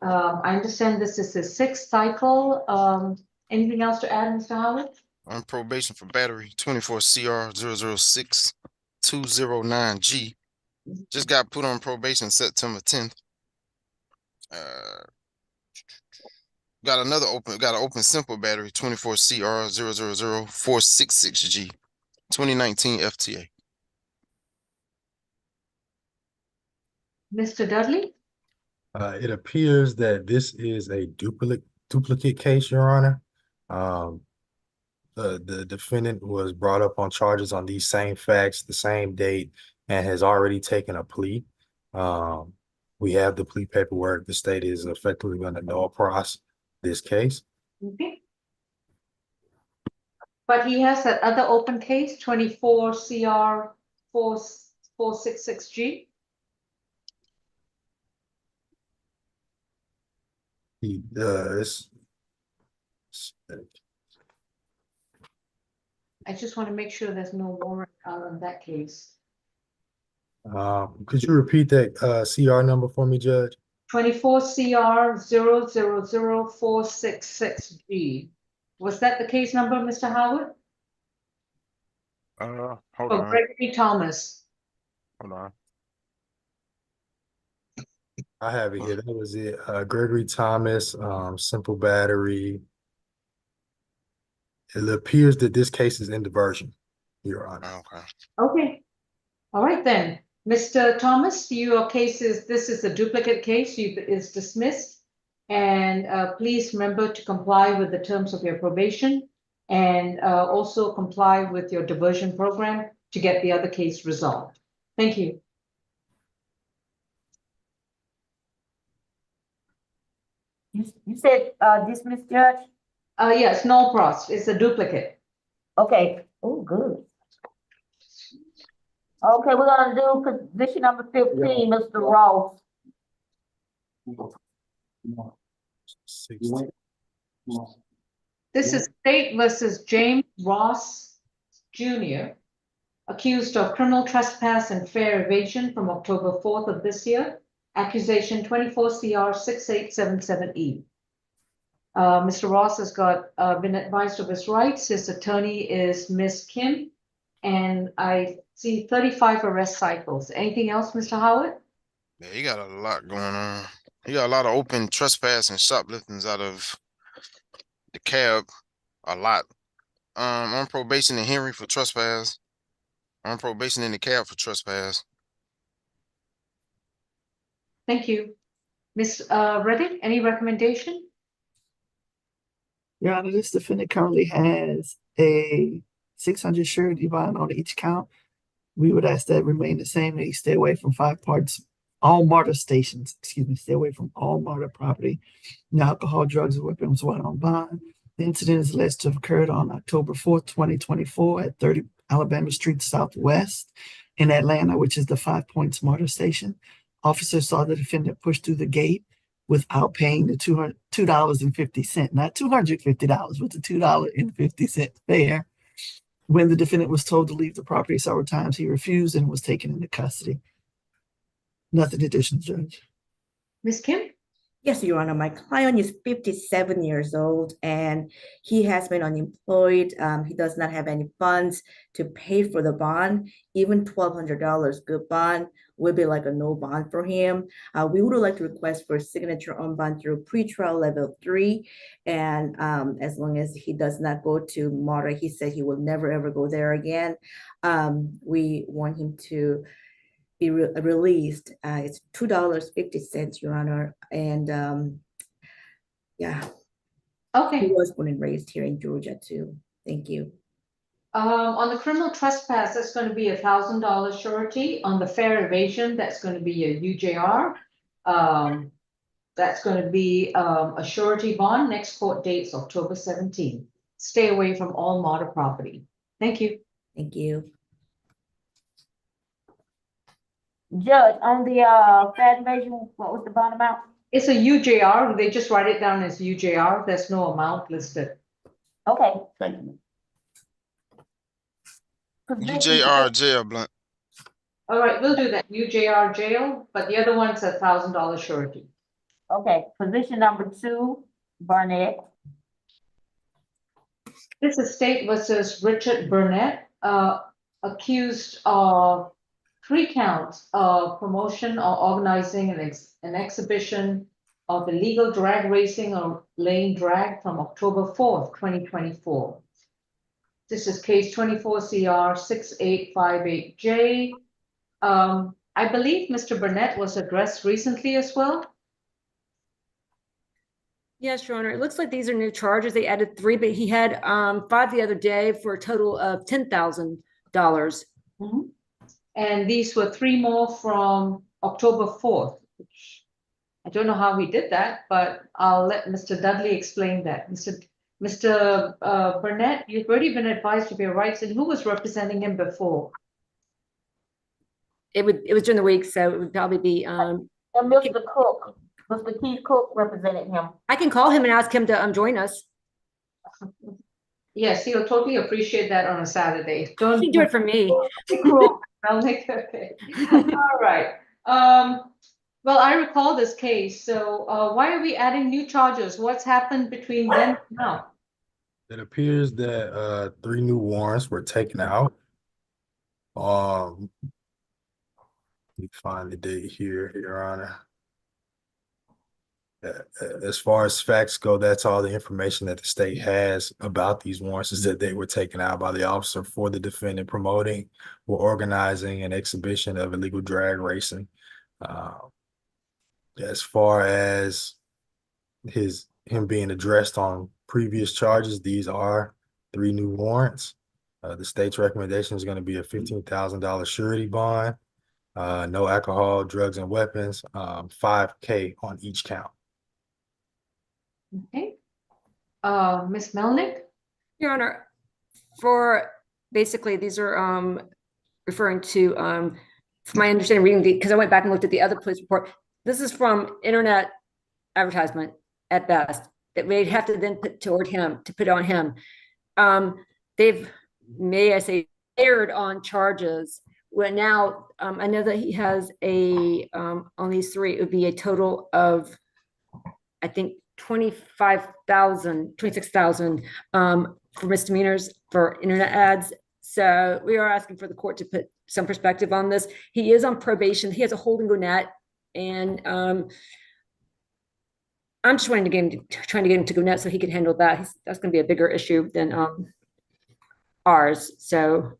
I understand this is the 6th cycle. Anything else to add, Mr. Howard? On probation for battery, 24 CR 006209G. Just got put on probation September 10th. Got an open simple battery, 24 CR 000466G, 2019 FTA. Mr. Dudley? It appears that this is a duplicate case, Your Honor. The defendant was brought up on charges on these same facts, the same date, and has already taken a plea. We have the plea paperwork. The state is effectively going to null process this case. Okay. But he has that other open case, 24 CR 466G. He does. I just want to make sure there's no warrant out on that case. Could you repeat that CR number for me, Judge? 24 CR 000466G. Was that the case number, Mr. Howard? Hold For on. Gregory Thomas. Hold on. I have it here. That was it. Gregory Thomas, simple battery. It appears that this case is in diversion, Your Honor. Okay. Okay. All right then. Mr. Thomas, your case is, this is a duplicate case. Is dismissed. And please remember to comply with the terms of your probation and also comply with your diversion program to get the other case resolved. Thank you. You said, dismiss, Judge? Yes, null pros, it's a duplicate. Okay, oh, good. Okay, we're gonna do position number 15, Mr. Ross. 16. This is State versus James Ross Jr., accused of criminal trespass and fair evasion from October 4th of this year, accusation 24 CR 6877E. Mr. Ross has been advised of his rights. His attorney is Ms. Kim, and I see 35 arrest cycles. Anything else, Mr. Howard? Yeah, he got a lot going on. He got a lot of open trespass and shopliftings out of the cab. A lot. On probation in Henry for trespass. On probation in the cab for trespass. Thank you. Ms. Reddick, any recommendation? Your Honor, this defendant currently has a 600 surety bond on each count. We would ask that remain the same, that he stay away from all MARTA stations, stay away from all MARTA property. No alcohol, drugs, or weapons while on bond. The incident is alleged to have occurred on October 4th, 2024 at 30 Alabama Street Southwest in Atlanta, which is the 5 Points MARTA station. Officers saw the defendant push through the gate without paying the $2.50, not $250, but the $2.50 fare. When the defendant was told to leave the property several times, he refused and was taken into custody. Nothing additional, Judge. Ms. Kim? Yes, Your Honor, my client is 57 years old and he has been unemployed. He does not have any funds to pay for the bond. Even $1,200 good bond would be like a no bond for him. We would like to request for a signature on bond through pretrial level 3. And as long as he does not go to MARTA, he said he will never ever go there again. We want him to be released. It's $2.50, Your Honor. And yeah. Okay. He was born and raised here in Georgia too. Thank you. On the criminal trespass, that's going to be $1,000 surety. On the fair evasion, that's going to be a UJR. That's going to be a surety bond. Next court date's October 17th. Stay away from all MARTA property. Thank you. Thank you. Judge, on the fair evasion, what was the bond amount? It's a UJR. They just write it down as UJR. There's no amount listed. Okay. Thank you. UJR jail blunt. All right, we'll do that. UJR jail, but the other one's $1,000 surety. Okay, position number 2, Barnett. This is State versus Richard Burnett, accused of 3 counts of promotion or organizing an exhibition of illegal drag racing or lane drag from October 4th, 2024. This is case 24 CR 6858J. I believe Mr. Burnett was addressed recently as well. Yes, Your Honor. It looks like these are new charges. They added 3, but he had 5 the other day for a total of $10,000. Mm-hmm. And these were 3 more from October 4th, which I don't know how he did that, but I'll let Mr. Dudley explain that. Mr. Burnett, you've already been advised of your rights, and who was representing him before? It was during the week, so it would probably be And Mr. Cook, Mr. Keith Cook represented him. I can call him and ask him to join us. Yes, he'll totally appreciate that on a Saturday. Don't do it for me. I'll make okay. All right. Well, I recall this case. So why are we adding new charges? What's happened between then and now? It appears that 3 new warrants were taken out. Let me find the date here, Your Honor. As far as facts go, that's all the information that the state has about these warrants, is that they were taken out by the officer for the defendant promoting or organizing an exhibition of illegal drag racing. As far as him being addressed on previous charges. These are 3 new warrants. The state's recommendation is going to be a $15,000 surety bond, no alcohol, drugs, and weapons, $5K on each count. Okay. Ms. Melnick? Your Honor, for basically, these are referring to, from my understanding, reading because I went back and looked at the other police report. This is from internet advertisement at best that we'd have to then put toward him to put on him. They've, may I say, aired on charges. Well, now I know that he has a on these 3, it would be a total of, I think, 26,000 for misdemeanors for internet ads. So we are asking for the court to put some perspective on this. He is on probation. He has a hold and go net, and I'm just trying to get him to go net so he can handle that. That's going to be a bigger issue than ours. So.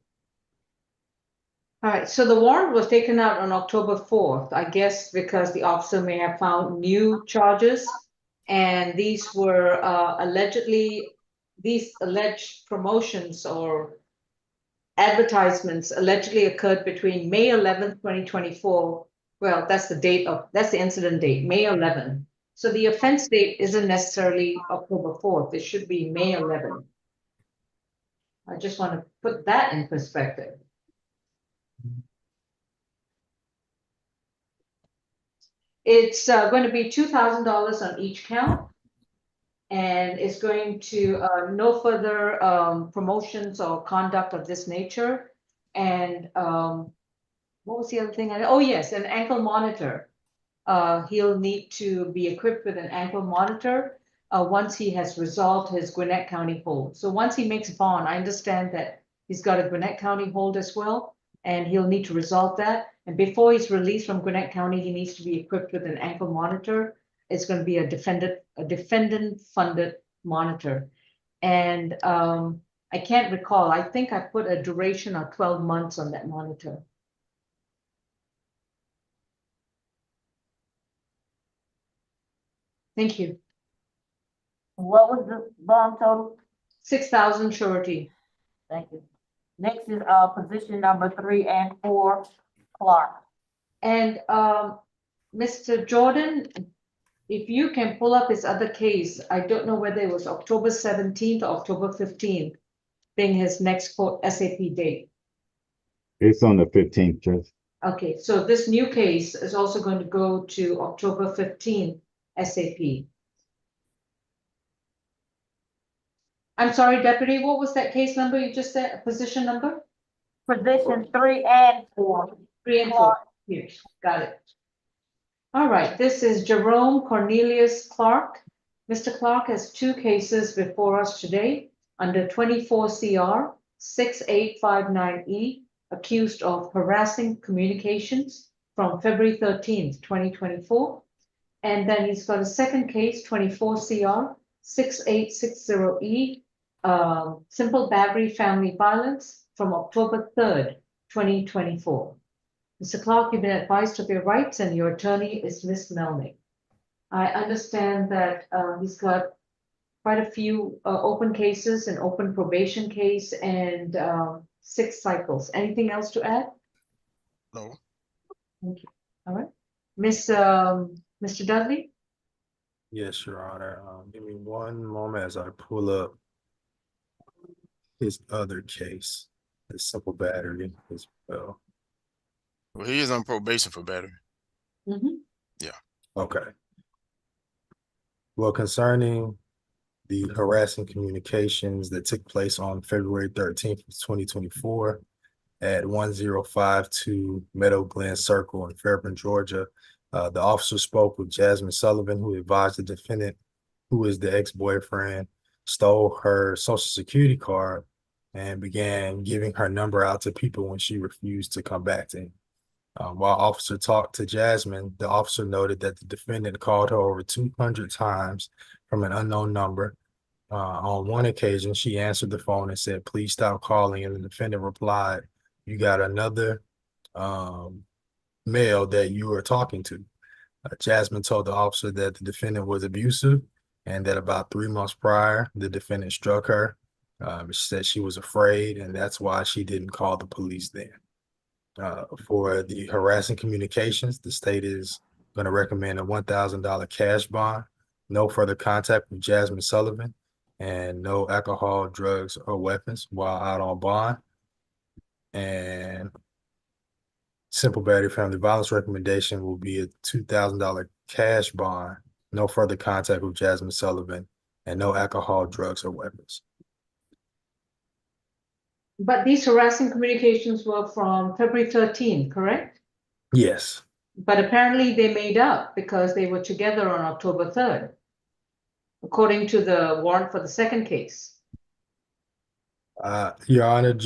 All right, so the warrant was taken out on October 4th, I guess, because the officer may have found new charges. And these were these alleged promotions or advertisements allegedly occurred between May 11th, 2024. Well, that's the incident date, May 11th. So the offense date isn't necessarily October 4th. It should be May 11th. I just want to put that in perspective. It's going to be $2,000 on each count. And it's going to no further promotions or conduct of this nature. And what was the other thing? Oh, yes, an ankle monitor. He'll need to be equipped with an ankle monitor once he has resolved his Gwinnett County hold. So once he makes bond, I understand that he's got a Gwinnett County hold as well, and he'll need to resolve that. And before he's released from Gwinnett County, he needs to be equipped with an ankle monitor. It's going to be a defendant-funded monitor. And I can't recall. I think I put a duration of 12 months on that monitor. Thank you. What was the bond total? 6,000 surety. Thank you. Next is position number 3 and 4, Clark. And Mr. Jordan, if you can pull up his other case, I don't know whether it was October 17th or October 15th, being his next court SAP date. It's on the 15th, Judge. Okay, so this new case is also going to go to October 15th SAP. I'm sorry, Deputy, what was that case number you just said, position number? Position 3 and 4. 3 and 4, here, got it. All right, this is Jerome Cornelius Clark. Mr. Clark has 2 cases before us today under 24 CR 6859E, accused of harassing communications from February 13th, 2024. And then he's got a second case, 24 CR 6860E, simple battery family violence from October 3rd, 2024. Mr. Clark, you've been advised of your rights, and your attorney is Ms. Melnick. I understand that he's got quite a few open cases, an open probation case, and 6 cycles. Anything else to add? No. Thank you. All right. Mr. Dudley? Yes, Your Honor. Give me one moment as I pull up his other case, the simple battery as well. Well, he is on probation for battery. Mm-hmm. Yeah. Okay. Well, concerning the harassing communications that took place on February 13th, 2024 at 1052 Meadow Glen Circle in Fairburn, Georgia, the officer spoke with Jasmine Sullivan, who advised the defendant, who is the ex-boyfriend, stole her social security card and began giving her number out to people when she refused to come back to him. While officer talked to Jasmine, the officer noted that the defendant called her over 200 times from an unknown number. On one occasion, she answered the phone and said, "Please stop calling." And the defendant replied, "You got another male that you are talking to." Jasmine told the officer that the defendant was abusive and that about 3 months prior, the defendant struck her. She said she was afraid, and that's why she didn't call the police then. For the harassing communications, the state is going to recommend a $1,000 cash bond, no further contact with Jasmine Sullivan, and no alcohol, drugs, or weapons while out on bond. And simple battery family violence recommendation will be a $2,000 cash bond, no further contact with Jasmine Sullivan, and no alcohol, drugs, or weapons. But these harassing communications were from February 13, correct? Yes. But apparently they made up because they were together on October 3rd, according to the warrant for the second case. Your Honor,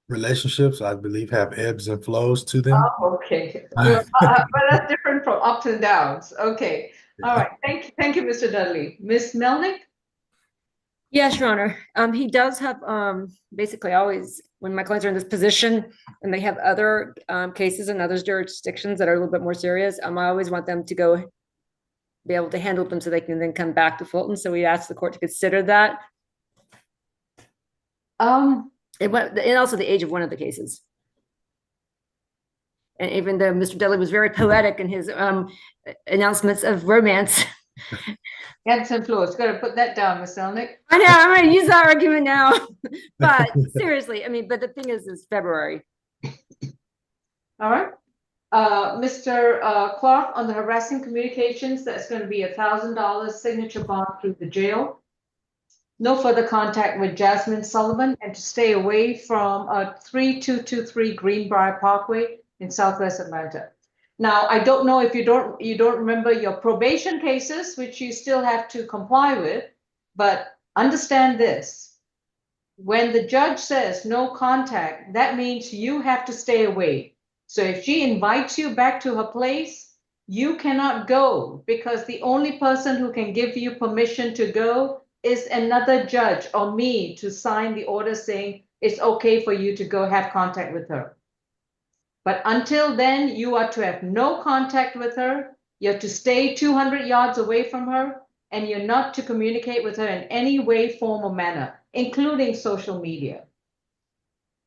relationships, I believe, have ebbs and flows to them. Oh, okay. Well, but that's different from ups and downs. Okay. All right. Thank you, Mr. Dudley. Ms. Melnick? Yes, Your Honor. He does have, basically always, when my clients are in this position and they have other cases in other jurisdictions that are a little bit more serious, I always want them to be able to handle them so they can then come back to Fulton. So we asked the court to consider that. And also the age of one of the cases. And even though Mr. Dudley was very poetic in his announcements of romance. Ebbs and flows. Got to put that down, Ms. Melnick. I know, I'm going to use that argument now. But seriously, I mean, but the thing is February. All right. Mr. Clark, on the harassing communications, that's going to be $1,000 signature bond through the jail. No further contact with Jasmine Sullivan, and to stay away from 3223 Greenbrier Parkway in Southwest Atlanta. Now, I don't know if you don't remember your probation cases, which you still have to comply with, but understand this. When the judge says no contact, that means you have to stay away. So if she invites you back to her place, you cannot go, because the only person who can give you permission to go is another judge or me to sign the order saying it's okay for you to go have contact with her. But until then, you are to have no contact with her. You have to stay 200 yards away from her, and you're not to communicate with her in any way, form, or manner, including social media.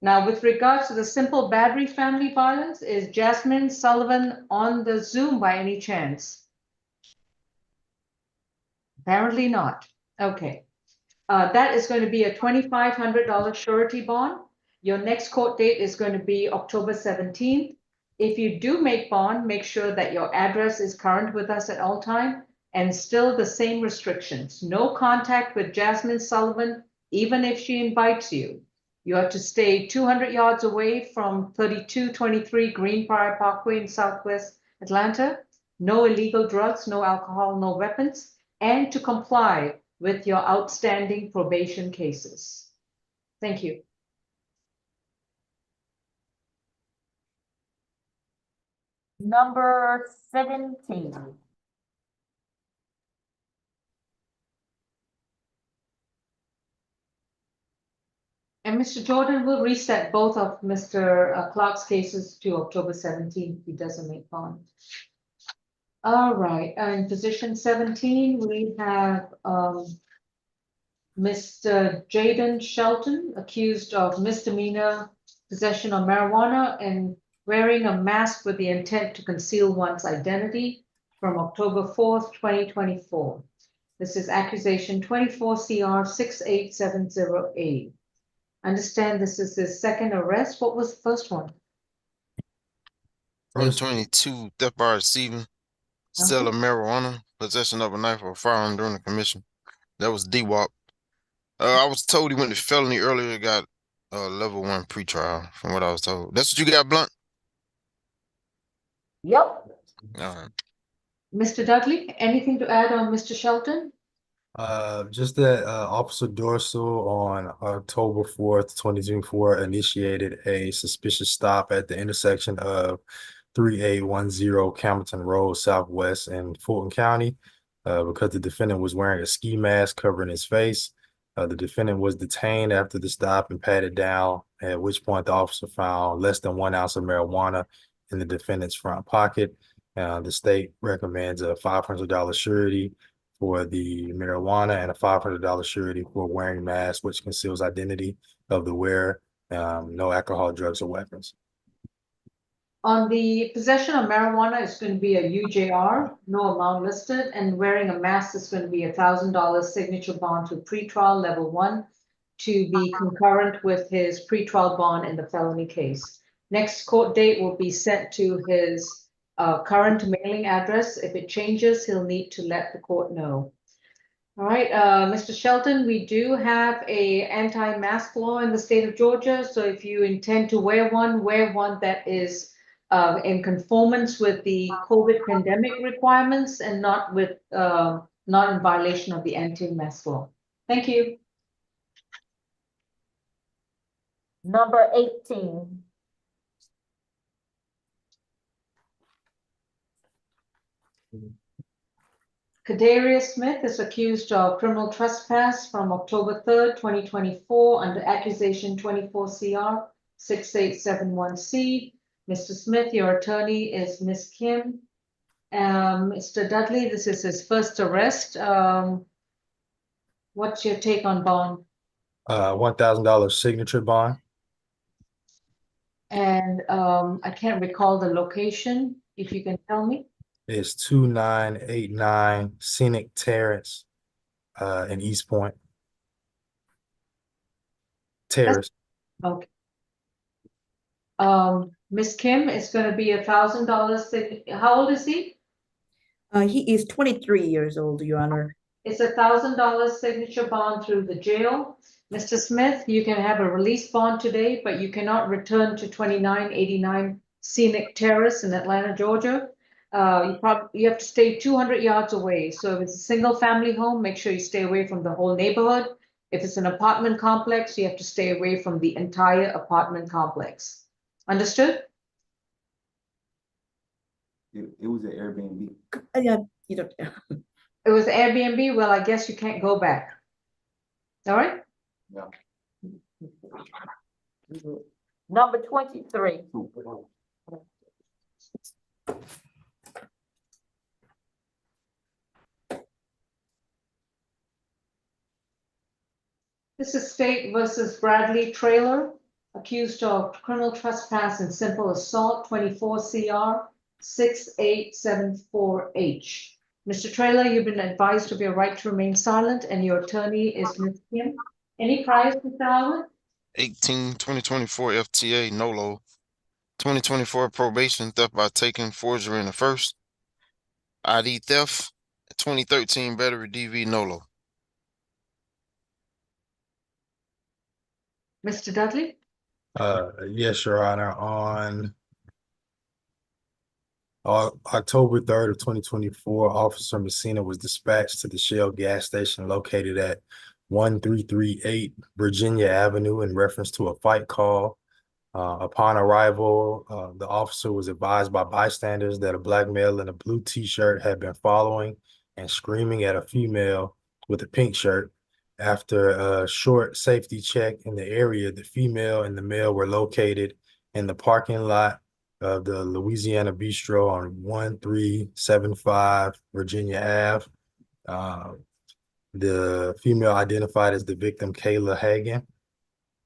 Now, with regards to the simple battery family violence, is Jasmine Sullivan on the Zoom by any chance? Apparently not. Okay. That is going to be a $2,500 surety bond. Your next court date is going to be October 17th. If you do make bond, make sure that your address is current with us at all time, and still the same restrictions. No contact with Jasmine Sullivan, even if she invites you. You have to stay 200 yards away from 3223 Greenbrier Parkway in Southwest Atlanta. No illegal drugs, no alcohol, no weapons, and to comply with your outstanding probation cases. Thank you. Number 17. And Mr. Jordan will reset both of Mr. Clark's cases to October 17th if he doesn't make bond. All right, in position 17, we have Mr. Jaden Shelton, accused of misdemeanor possession of marijuana and wearing a mask with the intent to conceal one's identity, from October 4th, 2024. This is accusation 24 CR 6870A. Understand this is his second arrest. What was the first one? From 22, theft by receiving, sale of marijuana, possession of a knife or firearm during the commission. That was DWAP. I was told he went to felony earlier, got level 1 pretrial, from what I was told. That's what you got, Blunt? Yep. Mr. Dudley, anything to add on Mr. Shelton? Just that Officer Dorsal on October 4th, 2024 initiated a suspicious stop at the intersection of 3810 Campbellton Road Southwest in Fulton County because the defendant was wearing a ski mask covering his face. The defendant was detained after the stop and patted down, at which point the officer found less than 1 ounce of marijuana in the defendant's front pocket. The state recommends a $500 surety for the marijuana and a $500 surety for wearing masks, which conceals identity of the wearer, no alcohol, drugs, or weapons. On the possession of marijuana, it's going to be a UJR, no amount listed, and wearing a mask is going to be $1,000 signature bond to pretrial level 1 to be concurrent with his pretrial bond in the felony case. Next court date will be sent to his current mailing address. If it changes, he'll need to let the court know. All right, Mr. Shelton, we do have a anti-mask law in the state of Georgia. So if you intend to wear one that is in conformance with the COVID pandemic requirements and not in violation of the anti-mask law. Thank you. Number 18. Kadarius Smith is accused of criminal trespass from October 3rd, 2024 under accusation 24 CR 6871C. Mr. Smith, your attorney is Ms. Kim. Mr. Dudley, this is his first arrest. What's your take on bond? $1,000 signature bond. And I can't recall the location, if you can tell me. It's 2989 Scenic Terrace in East Point. Terrace. Okay. Ms. Kim, it's going to be $1,000. How old is he? He is 23 years old, Your Honor. It's $1,000 signature bond through the jail. Mr. Smith, you can have a release bond today, but you cannot return to 2989 Scenic Terrace in Atlanta, Georgia. You have to stay 200 yards away. So if it's a single family home, make sure you stay away from the whole neighborhood. If it's an apartment complex, you have to stay away from the entire apartment complex. Understood? It was an Airbnb. Yeah, you don't. It was Airbnb. Well, I guess you can't go back. All right. Yeah. Number 23. This is State versus Bradley Trailer, accused of criminal trespass and simple assault, 24 CR 6874H. Mr. Trailer, you've been advised of your right to remain silent, and your attorney is Ms. Kim. Any priors, Mr. Howard? 18/2024 FTA NOLO. 2024 probation, theft by taking, forgery in the first. ID theft. 2013 battery DV NOLO. Mr. Dudley? Yes, Your Honor. On October 3rd of 2024, Officer Messina was dispatched to the Shell gas station located at 1338 Virginia Avenue in reference to a fight call. Upon arrival, the officer was advised by bystanders that a black male in a blue t-shirt had been following and screaming at a female with a pink shirt. After a short safety check in the area, the female and the male were located in the parking lot of the Louisiana Bistro on 1375 Virginia Ave. The female, identified as the victim, Kayla Hagan,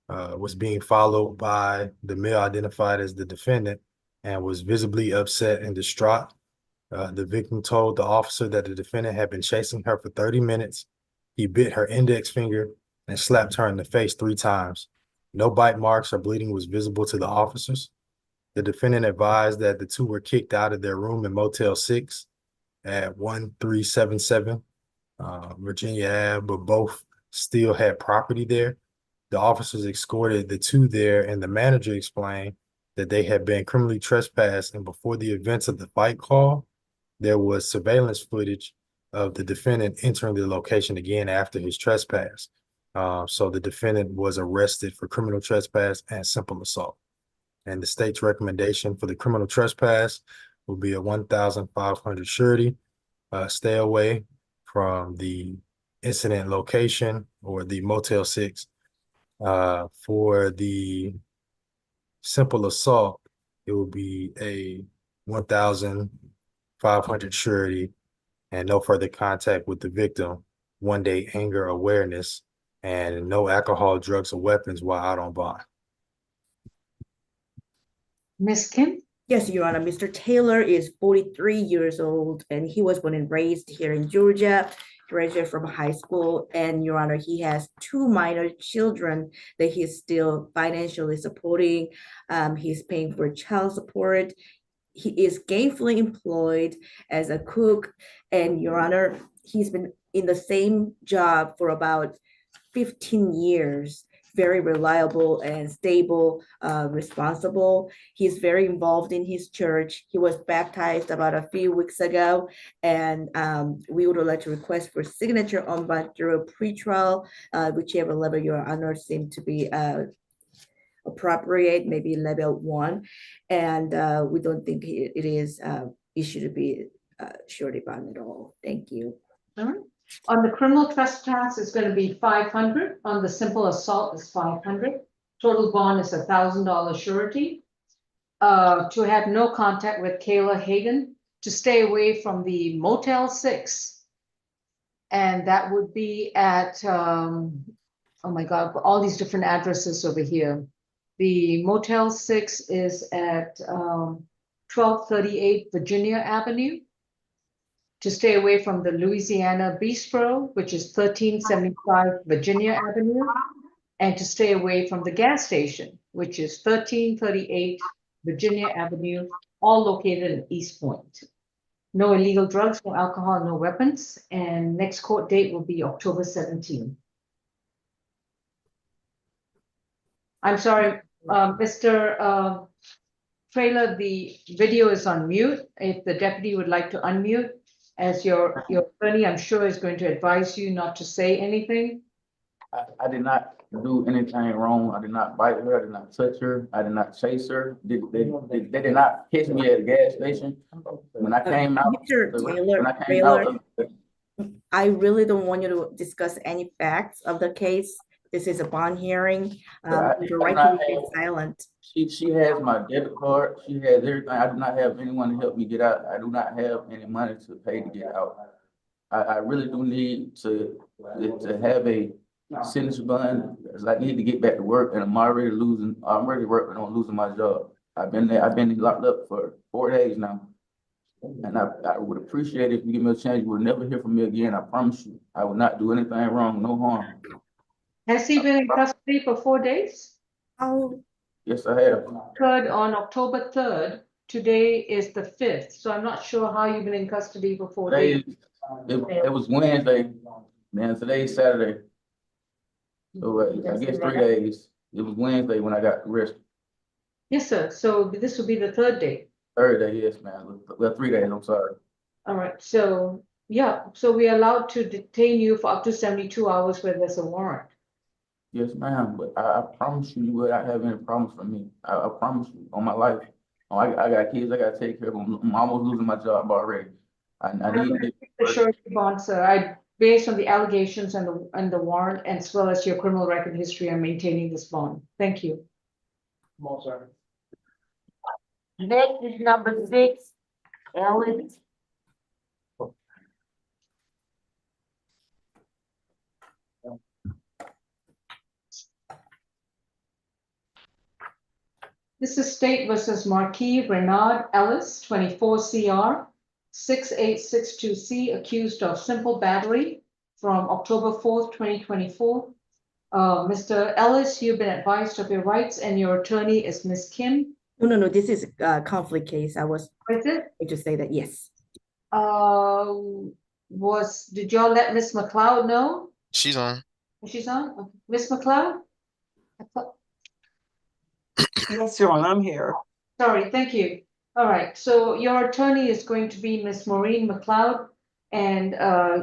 was being followed by the male identified as the defendant and was visibly upset and distraught. The victim told the officer that the defendant had been chasing her for 30 minutes. He bit her index finger and slapped her in the face 3 times. No bite marks or bleeding was visible to the officers. The defendant advised that the two were kicked out of their room in Motel 6 at 1377 Virginia Ave, but both still had property there. The officers escorted the two there, and the manager explained that they had been criminally trespassed, and before the events of the fight call, there was surveillance footage of the defendant entering the location again after his trespass. So the defendant was arrested for criminal trespass and simple assault. And the state's recommendation for the criminal trespass will be a $1,500 surety. Stay away from the incident location or the Motel 6. For the simple assault, it will be a $1,000 500 surety, and no further contact with the victim, 1 day anger awareness, and no alcohol, drugs, or weapons while out on bond. Ms. Kim? Yes, Your Honor. Mr. Taylor is 43 years old, and he was born and raised here in Georgia, graduated from high school. And Your Honor, he has 2 minor children that he's still financially supporting. He's paying for child support. He is gainfully employed as a cook. And Your Honor, he's been in the same job for about 15 years, very reliable and stable, responsible. He's very involved in his church. He was baptized about a few weeks ago, and we would like to request for signature on bond through a pretrial, whichever level Your Honor seem to be appropriate, maybe level 1. And we don't think it is issued to be surety bond at all. Thank you. All right. On the criminal trespass, it's going to be 500. On the simple assault is 500. Total bond is $1,000 surety. To have no contact with Kayla Hagan, to stay away from the Motel 6. And that would be at, oh my God, all these different addresses over here. The Motel 6 is at 1238 Virginia Avenue. To stay away from the Louisiana Bistro, which is 1375 Virginia Avenue, and to stay away from the gas station, which is 1338 Virginia Avenue, all located in East Point. No illegal drugs, no alcohol, no weapons, and next court date will be October 17. I'm sorry, Mr. Trailer, the video is on mute. If the deputy would like to unmute, as your attorney, I'm sure, is going to advise you not to say anything. I did not do anything wrong. I did not bite her. I did not touch her. I did not chase her. They did not kiss me at the gas station. When I came out, Mr. Taylor, I really don't want you to discuss any facts of the case. This is a bond hearing. You're right to remain silent. She has my debit card. She has everything. I do not have anyone to help me get out. I do not have any money to pay to get out. I really do need to have a sentence bond, because I need to get back to work, and I'm already working on losing my job. I've been locked up for 4 days now. And I would appreciate it if you give me a chance. You will never hear from me again. I promise you. I will not do anything wrong, no harm. Has he been in custody for 4 days? Oh. Yes, I have. On October 3rd. Today is the 5th, so I'm not sure how you've been in custody for 4 days. It was Wednesday, man. Today's Saturday. So I guess 3 days. It was Wednesday when I got arrested. Yes, sir. So this will be the 3rd day. 3rd day, yes, man. Well, 3 days, I'm sorry. All right, so yeah, so we are allowed to detain you for up to 72 hours where there's a warrant. Yes, ma'am, but I promise you would not have any problems for me. I promise you on my life. Oh, I got kids I gotta take care of them. I'm almost losing my job already. I need the surety bond, sir. Based on the allegations and the warrant, as well as your criminal record history, I'm maintaining this bond. Thank you. Next is number 6, Ellis. This is State versus Marquis Renard Ellis, 24 CR 6862C, accused of simple battery from October 4th, 2024. Mr. Ellis, you've been advised of your rights, and your attorney is Ms. Kim. No, this is a conflict case. I was Is it? going to say that, yes. Did y'all let Ms. McLeod know? She's on. She's on? Okay. Ms. McLeod? Yes, Your Honor, I'm here. Sorry, thank you. All right, so your attorney is going to be Ms. Maureen McLeod, and I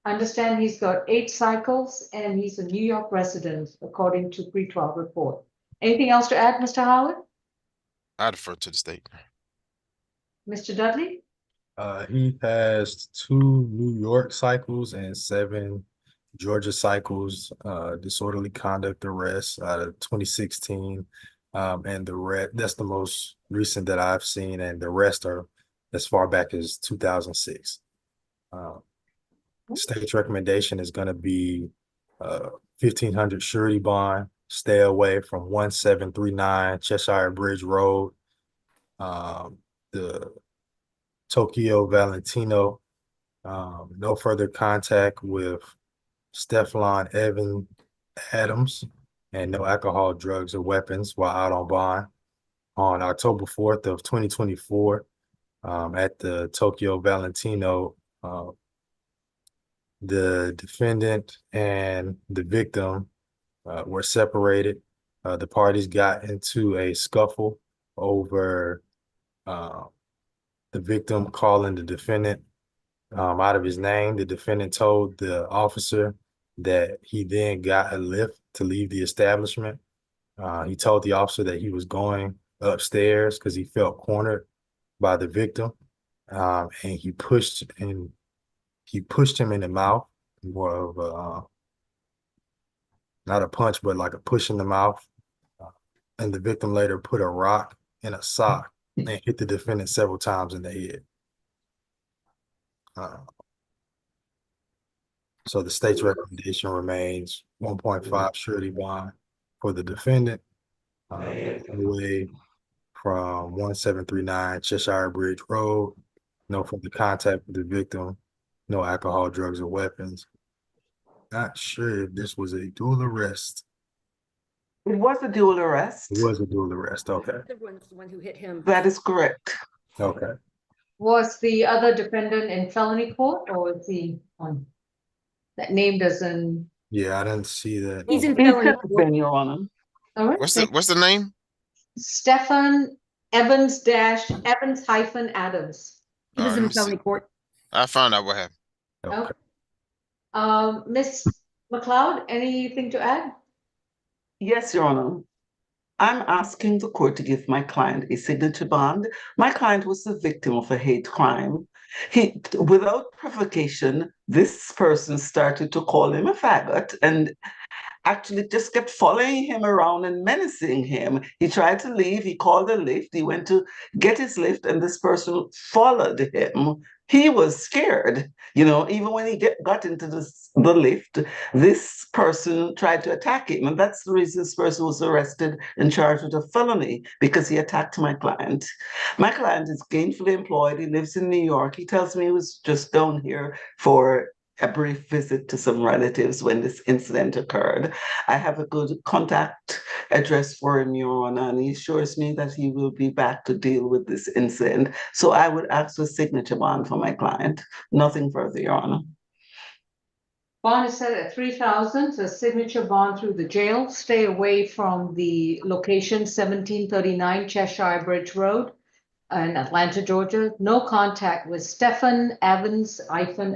understand he's got 8 cycles, and he's a New York resident, according to pre-trial report. Anything else to add, Mr. Howard? I defer to the state. Mr. Dudley? He has 2 New York cycles and 7 Georgia cycles, disorderly conduct arrests out of 2016. And that's the most recent that I've seen, and the rest are as far back as 2006. State's recommendation is going to be 1,500 surety bond, stay away from 1739 Cheshire Bridge Road, the Tokyo Valentino, no further contact with Stefan Evan Adams, and no alcohol, drugs, or weapons while out on bond. On October 4th of 2024, at the Tokyo Valentino, the defendant and the victim were separated. The parties got into a scuffle over the victim calling the defendant out of his name. The defendant told the officer that he then got a lift to leave the establishment. He told the officer that he was going upstairs because he felt cornered by the victim, and he pushed him in the mouth, more of a not a punch, but like a push in the mouth. And the victim later put a rock in a sock and hit the defendant several times in the head. So the state's recommendation remains 1.5 surety bond for the defendant, away from 1739 Cheshire Bridge Road, no further contact with the victim, no alcohol, drugs, or weapons. Not sure if this was a dual arrest. It was a dual arrest. It was a dual arrest, okay. The one who hit him. That is correct. Okay. Was the other defendant in felony court or is he on? That name doesn't. Yeah, I didn't see that. He's in It felony has court. been, Your Honor. All right. What's the name? Stefan Evans hyphen Adams. He was let in me see. felony court. I found out what happened. Okay. Ms. McLeod, anything to add? Yes, Your Honor. I'm asking the court to give my client a signature bond. My client was the victim of a hate crime. Without provocation, this person started to call him a faggot and actually just kept following him around and menacing him. He tried to leave, he called a lift, he went to get his lift, and this person followed him. He was scared, even when he got into the lift, this person tried to attack him. And that's the reason this person was arrested and charged with a felony, because he attacked my client. My client is gainfully employed. He lives in New York. He tells me he was just down here for a brief visit to some relatives when this incident occurred. I have a good contact address for him, Your Honor, and he assures me that he will be back to deal with this incident. So I would ask for a signature bond for my client. Nothing further, Your Honor. Bond is set at 3,000, a signature bond through the jail. Stay away from the location 1739 Cheshire Bridge Road in Atlanta, Georgia. No contact with Stefan Evans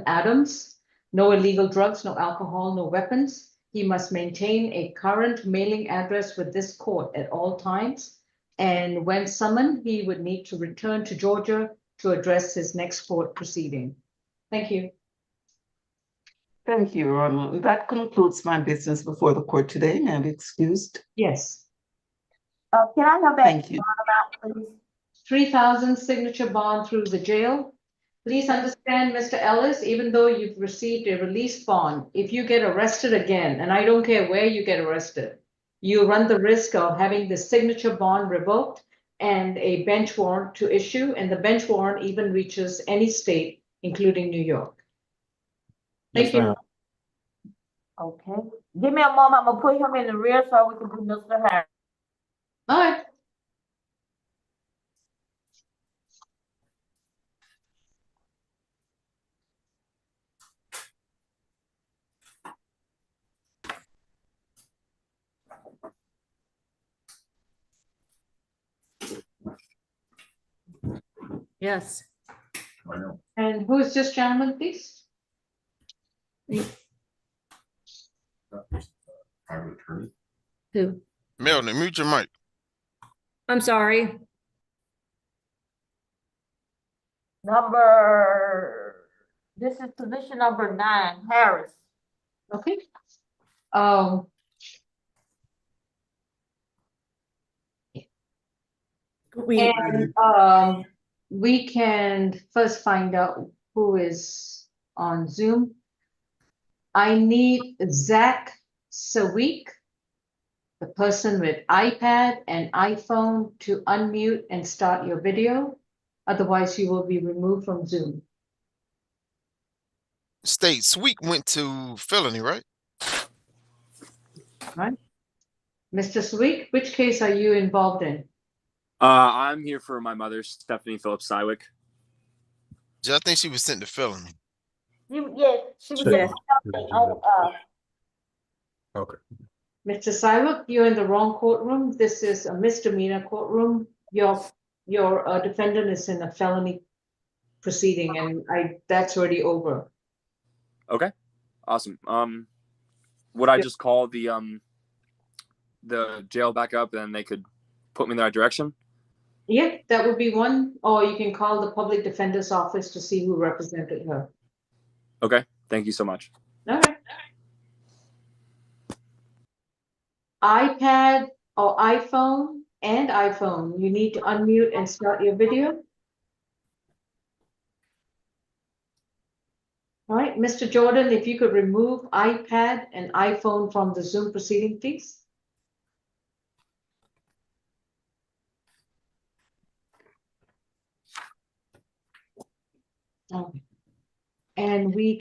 Adams. No illegal drugs, no alcohol, no weapons. He must maintain a current mailing address with this court at all times. And when summoned, he would need to return to Georgia to address his next court proceeding. Thank you. Thank you, Your Honor. That concludes my business before the court today. May I be excused? Yes. Can I have that Thank you. bond amount, please? 3,000 signature bond through the jail. Please understand, Mr. Ellis, even though you've received a release bond, if you get arrested again, and I don't care where you get arrested, you run the risk of having the signature bond revoked and a bench warrant to issue, and the bench warrant even reaches any state, including New York. Thank you. Okay. Give me a moment. I'm gonna put him in the rear so we can do Mr. Harris. All right. Yes. And who is this gentleman, please? Who? Melvin, mute your mic. I'm sorry. This is position number 9, Harris. Okay. We, And we can first find out who is on Zoom. I need Zach Saweek, the person with iPad and iPhone, to unmute and start your video. Otherwise, you will be removed from Zoom. State Sweet went to felony, right? Right? Mr. Saweek, which case are you involved in? I'm here for my mother, Stephanie Phillips Sywick. I think she was sent to felony. Yes, she was. Yes. Okay. Mr. Sywick, you're in the wrong courtroom. This is a misdemeanor courtroom. Your defendant is in a felony proceeding, and that's already over. Okay, awesome. Would I just call the jail back up, and they could put me in the right direction? Yeah, that would be one, or you can call the public defender's office to see who represented her. Okay, thank you so much. All right. iPad or iPhone and iPhone, you need to unmute and start your video. All right, Mr. Jordan, if you could remove iPad and iPhone from the Zoom proceeding, please. Okay. And we